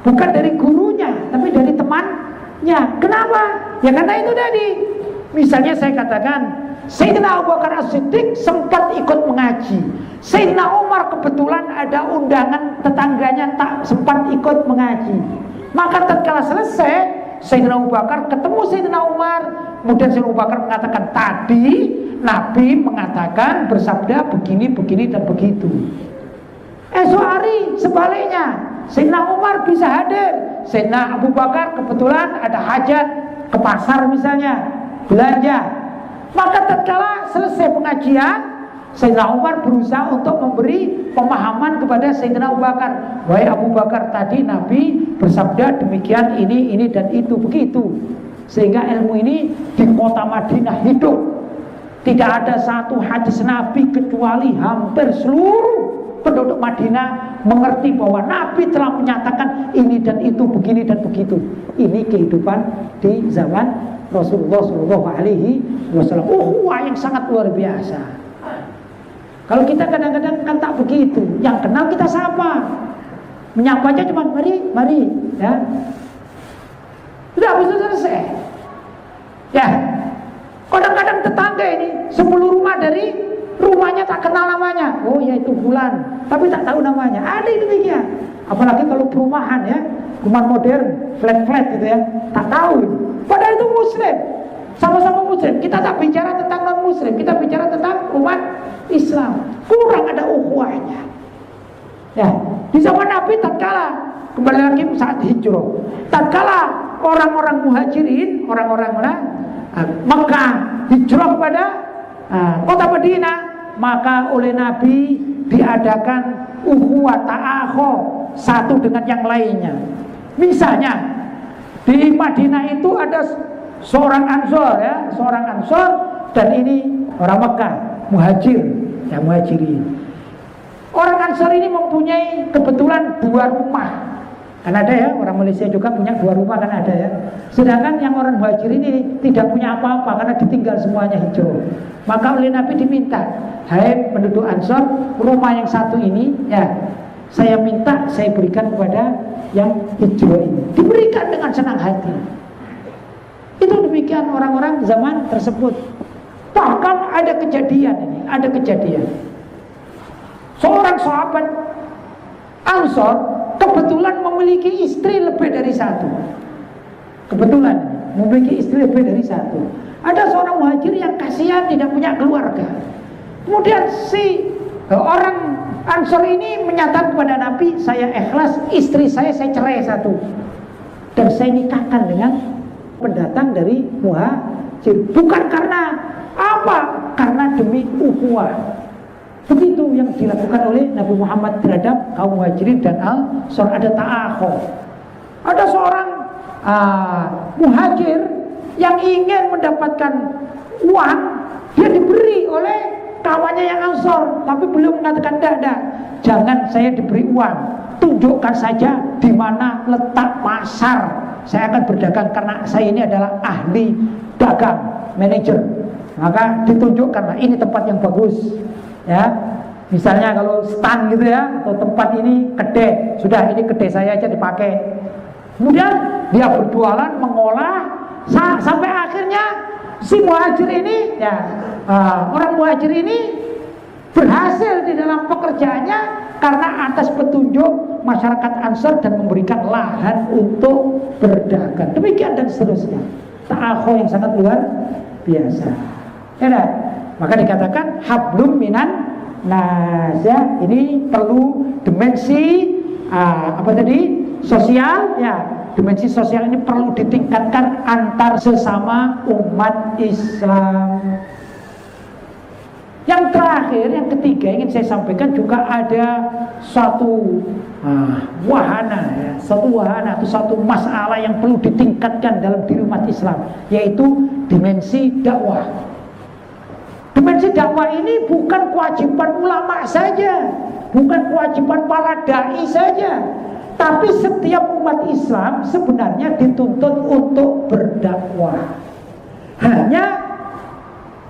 bukan dari gurunya, tapi dari temannya. Kenapa? Ya karena itu tadi. Misalnya saya katakan, Sayyidina Abu Bakar As-Siddiq sempat ikut mengaji, Sayyidina Umar kebetulan ada undangan tetangganya tak sempat ikut mengaji. Maka tatkala selesai, Sayyidina Abu Bakar ketemu Sayyidina Umar, kemudian Sayyidina Abu Bakar mengatakan, tadi Nabi mengatakan, bersabda begini, begini dan begitu. Esok hari sebaliknya, Sayyidina Umar bisa hadir, Sayyidina Abu Bakar kebetulan ada hajat ke pasar misalnya, belanja. Maka tatkala selesai pengajian, Sayyidina Umar berusaha untuk memberi pemahaman kepada Sayyidina Abu Bakar. Wahai Abu Bakar, tadi Nabi bersabda demikian, ini dan itu, begitu. Sehingga ilmu ini di kota Madinah hidup. Tidak ada satu hadis Nabi kecuali hampir seluruh penduduk Madinah mengerti bahwa Nabi telah menyatakan ini dan itu, begini dan begitu. Ini kehidupan di zaman Rasulullah SAW. Wah, yang sangat luar biasa. Kalau kita kadang-kadang kan tak begitu. Yang kenal kita sapa, menyapanya cuma mari, ya. Sudah habis itu selesai. Ya. Kadang-kadang tetangga ini 10 rumah dari rumahnya tak kenal namanya. Oh ya itu bulan, tapi tak tahu namanya. Ada itu demikian. Apalagi kalau perumahan, ya, perumahan modern, flat gitu, ya, tak tahu. Padahal itu muslim, sama-sama muslim. Kita tak bicara tentang non muslim, kita bicara tentang umat Islam. Kurang ada ukhuwahnya. Ya, di zaman Nabi tatkala, kembali lagi saat hijrah, tatkala orang-orang muhajirin, orang-orang Mekah hijrah kepada kota Madinah, maka oleh Nabi diadakan ukhuwah ta'akho satu dengan yang lainnya. Misalnya di Madinah itu ada seorang Ansor, ya, seorang Ansor, dan ini orang Mekah, muhajir, ya, muhajirin. Orang Ansor ini mempunyai kebetulan 2 rumah. Kan ada, ya, orang Malaysia juga punya 2 rumah, kan ada, ya. Sedangkan yang orang muhajir ini tidak punya apa-apa karena ditinggal semuanya hijrah. Maka oleh Nabi diminta, hai penduduk Ansor, rumah yang satu ini, ya, saya minta saya berikan kepada yang hijrah ini. Diberikan dengan senang hati. Itu demikian orang-orang zaman tersebut. Bahkan ada kejadian ini, ada kejadian. Seorang sahabat Ansor kebetulan memiliki istri lebih dari satu. Kebetulan memiliki istri lebih dari satu. Ada seorang muhajir yang kasihan tidak punya keluarga. Kemudian si orang Ansor ini menyatakan kepada Nabi, saya ikhlas, istri saya cerai satu, dan saya nikahkan dengan pendatang dari muhajir. Bukan karena apa? Karena demi ukhuwah. Begitu yang dilakukan oleh Nabi Muhammad terhadap kaum muhajirin dan Ansor. Ada ta'akhud. Ada seorang muhajir yang ingin mendapatkan uang, dia diberi oleh kawannya yang Ansor, tapi beliau mengatakan tidak, jangan saya diberi uang, tunjukkan saja di mana letak pasar saya akan berdagang, karena saya ini adalah ahli dagang, manajer. Maka ditunjukkanlah ini tempat yang bagus, ya. Misalnya kalau stand gitu ya, atau tempat ini kedai, sudah ini kedai saya aja dipakai. Kemudian dia berjualan, mengolah, sampai akhirnya si muhajir ini, ya, orang muhajir ini berhasil di dalam pekerjaannya karena atas petunjuk masyarakat Ansor dan memberikan lahan untuk berdagang. Demikian dan seterusnya. Ta'akhud yang sangat luar biasa. Ya, nah? Maka dikatakan hablum minan nas, ya. Ini perlu dimensi sosial, ya. Dimensi sosial ini perlu ditingkatkan antar sesama umat Islam. Yang terakhir, yang ketiga ingin saya sampaikan juga ada suatu wahana, ya, suatu wahana atau suatu masalah yang perlu ditingkatkan dalam diri umat Islam, yaitu dimensi dakwah. Dimensi dakwah ini bukan kewajiban ulama saja, bukan kewajiban para dai saja, tapi setiap umat Islam sebenarnya dituntut untuk berdakwah. Hanya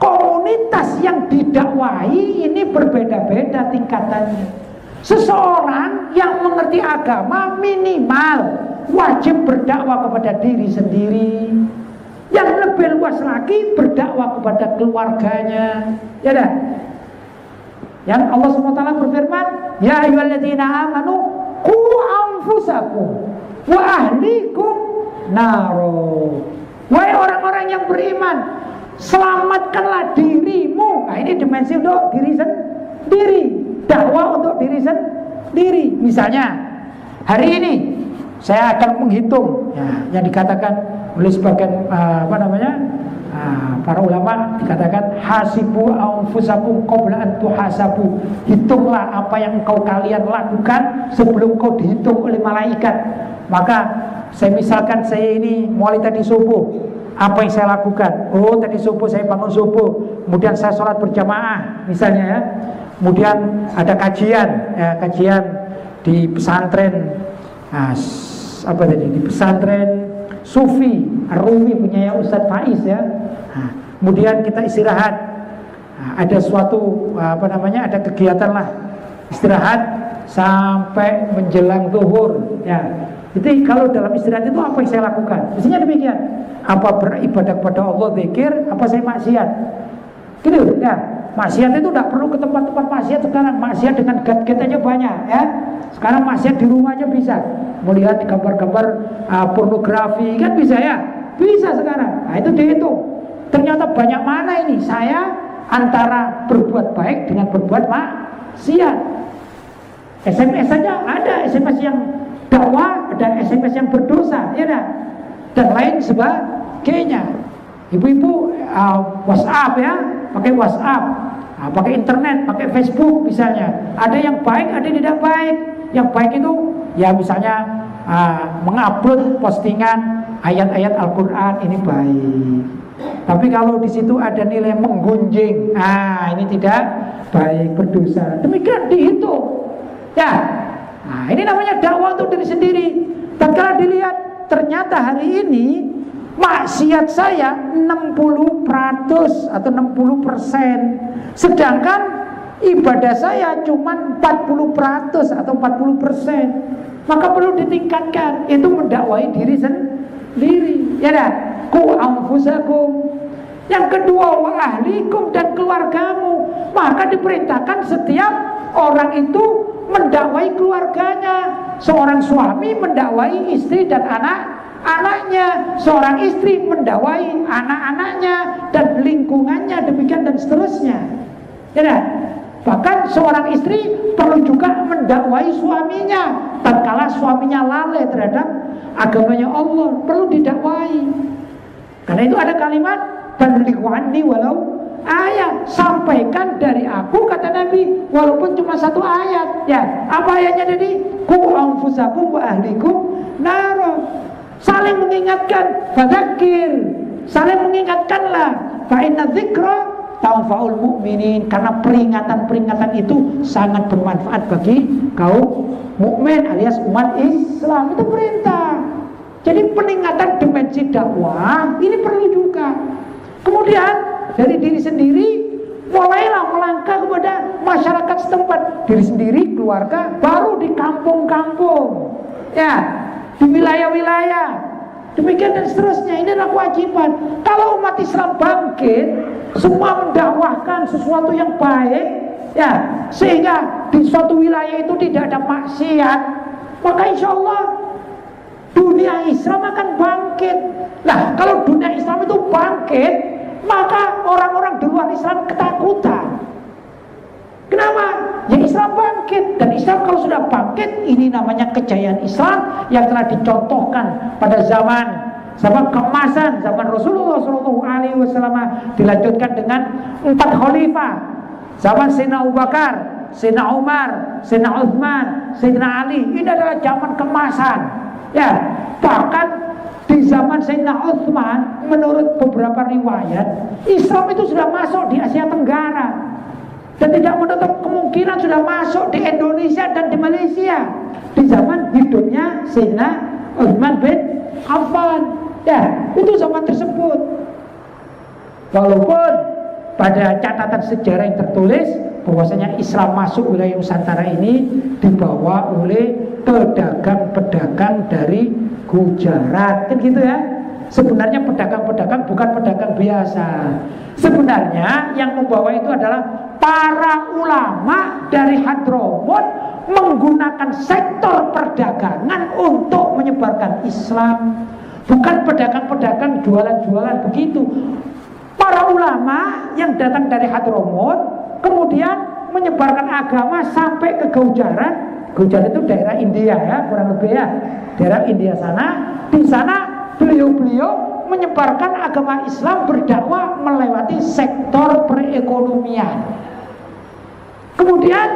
komunitas yang didakwahi ini berbeda-beda tingkatannya. Seseorang yang mengerti agama minimal wajib berdakwah kepada diri sendiri. Yang lebih luas lagi berdakwah kepada keluarganya. Ya dah. Yang Allah SWT berfirman, ya ayyuhalladzina amanu qu anfusakum wa ahlikum naro. Wahai orang-orang yang beriman, selamatkanlah dirimu. Nah, ini dimensi untuk diri sendiri, dakwah untuk diri sendiri. Misalnya hari ini saya akan menghitung, ya, yang dikatakan oleh sebagian para ulama, dikatakan hasibu anfusakum qabla an tuhasabu. Hitunglah apa yang kalian lakukan sebelum kau dihitung oleh malaikat. Maka saya ini mulai tadi subuh, apa yang saya lakukan? Oh, tadi subuh saya bangun subuh, kemudian saya sholat berjamaah misalnya, ya. Kemudian ada kajian, ya, kajian di pesantren, di pesantren Sufi Ar-Rumi punya Ustadz Faiz, ya. Kemudian kita istirahat, ada suatu ada kegiatan lah, istirahat sampai menjelang zuhur, ya. Jadi kalau dalam istirahat itu apa yang saya lakukan? Mestinya demikian. Apa beribadah kepada Allah, zikir, apa saya maksiat? Gitu, ya. Maksiat itu tidak perlu ke tempat-tempat maksiat sekarang. Maksiat dengan gadget aja banyak, ya. Sekarang maksiat di rumah aja bisa. Melihat gambar-gambar pornografi kan bisa, ya. Bisa sekarang. Nah, itu dihitung. Ternyata banyak mana ini saya antara berbuat baik dengan berbuat maksiat. SMS saja ada SMS yang dakwah, ada SMS yang berdosa, ya dah. Dan lain sebagainya. Ibu-ibu WhatsApp, ya, pakai WhatsApp, pakai internet, pakai Facebook misalnya. Ada yang baik, ada yang tidak baik. Yang baik itu ya misalnya mengupload postingan ayat-ayat Al-Quran, ini baik. Tapi kalau di situ ada nilai menggunjing, ini tidak baik, berdosa. Demikian dihitung, ya. Nah, ini namanya dakwah untuk diri sendiri. Dan kalau dilihat, ternyata hari ini maksiat saya 60% atau 60%, sedangkan ibadah saya cuma 40% atau 40%. Maka perlu ditingkatkan, itu mendakwahi diri sendiri, ya dah. Ku anfusakum. Yang kedua, wa ahlikum, dan keluargamu. Maka diperintahkan setiap orang itu mendakwai keluarganya. Seorang suami mendakwai istri dan anak-anaknya, seorang istri mendakwai anak-anaknya dan lingkungannya, demikian dan seterusnya. Ya, bahkan seorang istri perlu juga mendakwai suaminya tatkala suaminya lalai terhadap agamanya Allah, perlu didakwai. Karena itu ada kalimat balighu anni walau ayat, sampaikan dari aku, kata Nabi, walaupun cuma satu ayat. Ya, apa ayatnya tadi? Qu anfusakum wa ahlikum nar. Saling mengingatkan, fadzakir, saling mengingatkanlah, fa inna dzikra tanfa'ul mu'minin, karena peringatan-peringatan itu sangat bermanfaat bagi kaum mukmin alias umat Islam. Itu perintah. Jadi peningkatan dimensi dakwah ini perlu juga. Kemudian dari diri sendiri mulailah melangkah kepada masyarakat setempat, diri sendiri, keluarga, baru di kampung-kampung, ya, di wilayah-wilayah, demikian dan seterusnya. Ini adalah kewajiban. Kalau umat Islam bangkit, semua mendakwahkan sesuatu yang baik, ya, sehingga di suatu wilayah itu tidak ada maksiat, maka insya Allah dunia Islam akan bangkit. Nah, kalau dunia Islam itu bangkit, maka orang-orang di luar Islam ketakutan. Kenapa? Ya Islam bangkit. Dan Islam kalau sudah bangkit, ini namanya kejayaan Islam yang telah dicontohkan pada zaman keemasan, zaman Rasulullah SAW, dilanjutkan dengan 4 khalifah. Zaman Sayyidina Abu Bakar, Sayyidina Umar, Sayyidina Uthman, Sayyidina Ali. Ini adalah zaman keemasan. Ya, bahkan di zaman Sayyidina Uthman, menurut beberapa riwayat, Islam itu sudah masuk di Asia Tenggara dan tidak menutup kemungkinan sudah masuk di Indonesia dan di Malaysia di zaman hidupnya Sayyidina Uthman bin Affan. Ya, itu zaman tersebut. Walaupun pada catatan sejarah yang tertulis bahwasanya Islam masuk wilayah Nusantara ini dibawa oleh pedagang-pedagang dari Gujarat, kan gitu ya. Sebenarnya pedagang-pedagang bukan pedagang biasa. Sebenarnya yang membawa itu adalah para ulama dari Hadramut menggunakan sektor perdagangan untuk menyebarkan Islam. Bukan pedagang-pedagang jualan-jualan begitu. Para ulama yang datang dari Hadramut kemudian menyebarkan agama sampai ke Gujarat. Gujarat itu daerah India ya, kurang lebih ya, daerah India sana. Di sana beliau-beliau menyebarkan agama Islam, berdakwah melewati sektor perekonomian. Kemudian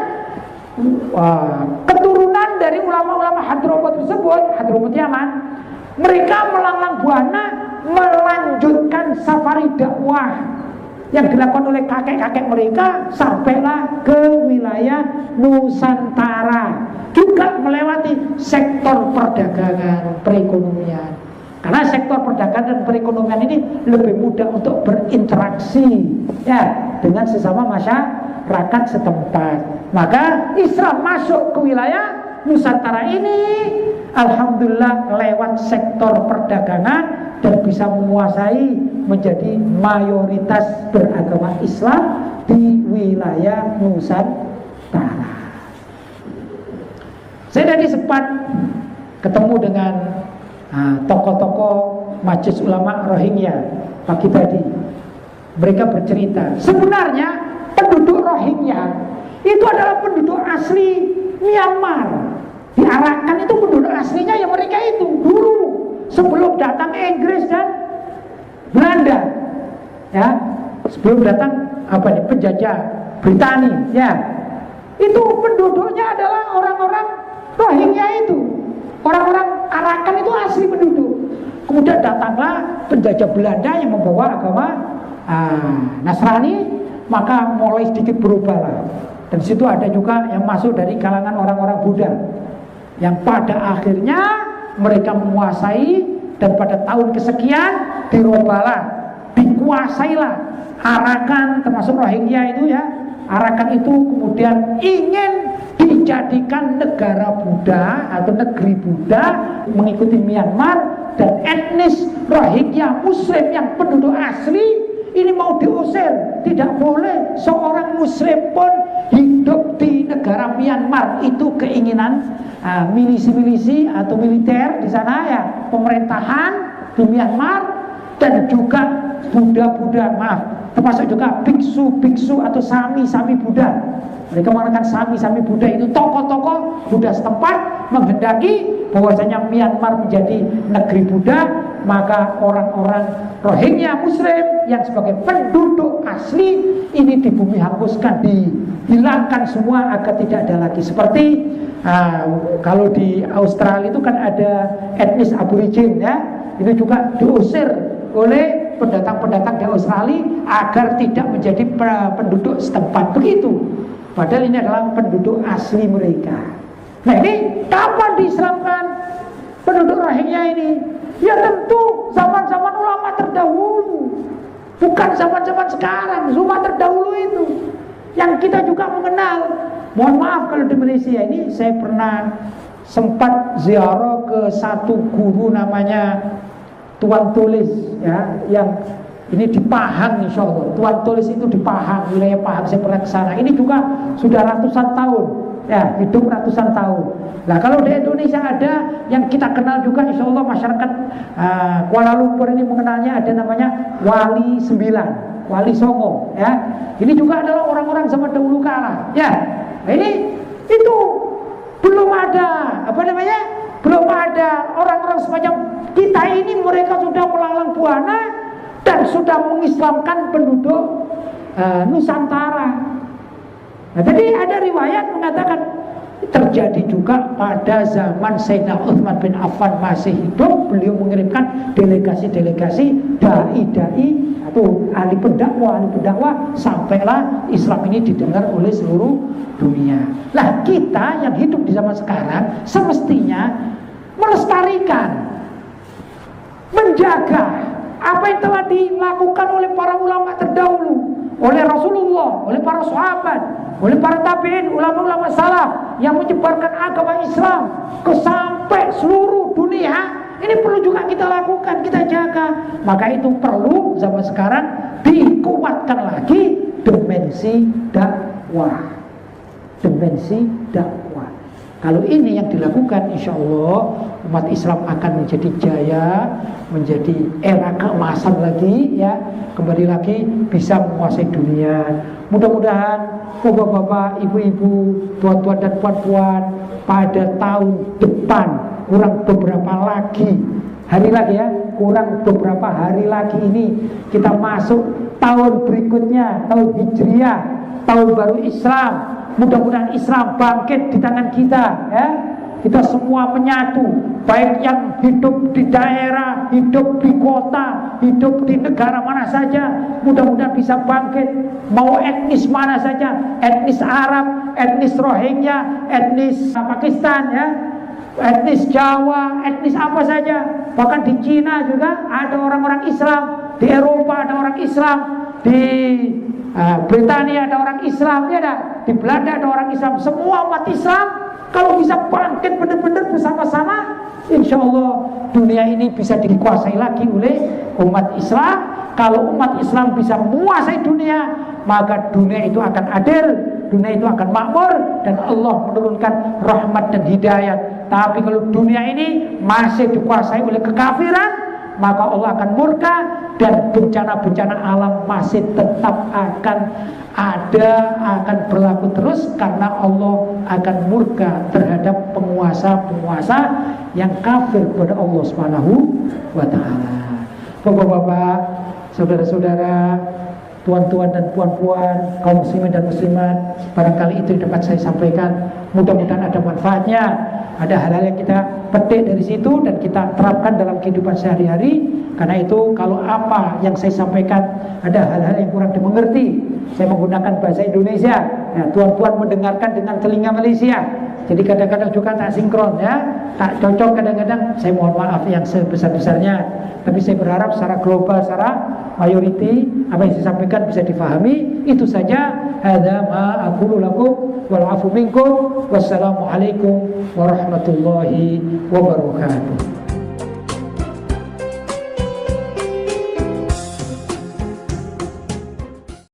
keturunan dari ulama-ulama Hadramut tersebut, Hadramut Yaman, mereka melanglang buana melanjutkan safari dakwah yang dilakukan oleh kakek-kakek mereka sampailah ke wilayah Nusantara, juga melewati sektor perdagangan, perekonomian. Karena sektor perdagangan dan perekonomian ini lebih mudah untuk berinteraksi ya dengan sesama masyarakat setempat. Maka Islam masuk ke wilayah Nusantara ini alhamdulillah lewat sektor perdagangan dan bisa menguasai menjadi mayoritas beragama Islam di wilayah Nusantara. Saya tadi sempat ketemu dengan tokoh-tokoh Majelis Ulama Rohingya pagi tadi. Mereka bercerita, sebenarnya penduduk Rohingya itu adalah penduduk asli Myanmar. Diarahkan itu penduduk aslinya ya mereka itu dulu sebelum datang Inggris dan Belanda, ya, sebelum datang penjajah Britania, ya, itu penduduknya adalah orang-orang Rohingya itu, orang-orang Arakan itu asli penduduk. Kemudian datanglah penjajah Belanda yang membawa agama Nasrani, maka mulai sedikit berubahlah. Dan situ ada juga yang masuk dari kalangan orang-orang Buddha, yang pada akhirnya mereka menguasai, dan pada tahun kesekian dirobahlah, dikuasailah Arakan, termasuk Rohingya itu ya. Arakan itu kemudian ingin dijadikan negara Buddha atau negeri Buddha mengikuti Myanmar, dan etnis Rohingya Muslim yang penduduk asli ini mau diusir. Tidak boleh seorang Muslim pun hidup di negara Myanmar itu keinginan milisi-milisi atau militer di sana ya, pemerintahan di Myanmar, dan juga Buddha-Buddha, termasuk juga biksu-biksu atau sami-sami Buddha. Mereka mengatakan sami-sami Buddha itu tokoh-tokoh Buddha setempat menghendaki bahwasanya Myanmar menjadi negeri Buddha, maka orang-orang Rohingya Muslim yang sebagai penduduk asli ini di bumi hanguskan, dihilangkan semua agar tidak ada lagi. Seperti kalau di Australia itu kan ada etnis Aborigin ya, itu juga diusir oleh pendatang-pendatang di Australia agar tidak menjadi penduduk setempat begitu. Padahal ini adalah penduduk asli mereka. Nah ini kapan diislamkan penduduk Rohingya ini? Ya tentu zaman-zaman ulama terdahulu, bukan zaman-zaman sekarang. Zaman terdahulu itu yang kita juga mengenal. Mohon maaf kalau di Malaysia ini saya pernah sempat ziarah ke satu guru namanya Tuan Tulis ya, yang ini di Pahang insya Allah. Tuan Tulis itu di Pahang, wilayah Pahang, saya pernah ke sana. Ini juga sudah ratusan tahun ya, hidup ratusan tahun. Nah kalau di Indonesia ada yang kita kenal juga insya Allah, masyarakat Kuala Lumpur ini mengenalnya, ada namanya Wali Sembilan, Wali Songo ya. Ini juga adalah orang-orang zaman dahulu kala ya. Nah, ini itu belum ada belum ada orang-orang semacam kita ini. Mereka sudah melalang buana dan sudah mengislamkan penduduk Nusantara. Nah, tadi ada riwayat mengatakan terjadi juga pada zaman Sayyidina Utsman bin Affan masih hidup. Beliau mengirimkan delegasi-delegasi dai-dai atau ahli pendakwah, sampailah Islam ini didengar oleh seluruh dunia. Lah kita yang hidup di zaman sekarang semestinya melestarikan, menjaga apa yang telah dilakukan oleh para ulama terdahulu, oleh Rasulullah, oleh para sahabat, oleh para tabi'in, ulama-ulama salaf yang menyebarkan agama Islam ke sampai seluruh dunia. Ini perlu juga kita lakukan, kita jaga. Maka itu perlu zaman sekarang dikuatkan lagi dimensi dakwah. Dimensi dakwah. Kalau ini yang dilakukan, insya Allah umat Islam akan menjadi jaya, menjadi era keemasan lagi ya, kembali lagi bisa menguasai dunia. Mudah-mudahan bapak-bapak, ibu-ibu, tuan-tuan dan puan-puan pada tahun depan, kurang beberapa hari lagi ya, kurang beberapa hari lagi ini kita masuk tahun berikutnya, tahun Hijriah, tahun baru Islam. Mudah-mudahan Islam bangkit di tangan kita ya. Kita semua menyatu, baik yang hidup di daerah, hidup di kota, hidup di negara mana saja, mudah-mudahan bisa bangkit. Mau etnis mana saja, etnis Arab, etnis Rohingya, etnis Pakistan ya, etnis Jawa, etnis apa saja. Bahkan di Cina juga ada orang-orang Islam, di Eropa ada orang Islam, di Britania ada orang Islam, ya ada, di Belanda ada orang Islam. Semua umat Islam kalau bisa bangkit benar-benar bersama-sama, insya Allah dunia ini bisa dikuasai lagi oleh umat Islam. Kalau umat Islam bisa menguasai dunia, maka dunia itu akan adil, dunia itu akan makmur, dan Allah menurunkan rahmat dan hidayat. Tapi kalau dunia ini masih dikuasai oleh kekafiran, maka Allah akan murka, dan bencana-bencana alam masih tetap akan ada, akan berlaku terus, karena Allah akan murka terhadap penguasa-penguasa yang kafir kepada Allah Subhanahu wa ta'ala. Bapak-bapak, saudara-saudara, tuan-tuan dan puan-puan, kaum muslimin dan muslimat, barangkali itu dapat saya sampaikan. Mudah-mudahan ada manfaatnya, ada hal-hal yang kita petik dari situ dan kita terapkan dalam kehidupan sehari-hari. Karena itu kalau apa yang saya sampaikan ada hal-hal yang kurang dimengerti, saya menggunakan bahasa Indonesia ya, tuan-tuan mendengarkan dengan telinga Malaysia, jadi kadang-kadang juga tak sinkron ya, tak cocok kadang-kadang, saya mohon maaf yang sebesar-besarnya. Tapi saya berharap secara global, secara mayoriti, apa yang saya sampaikan bisa difahami. Itu saja. Hadza ma aqulu lakum wal afu minkum. Wassalamualaikum warahmatullahi wabarakatuh.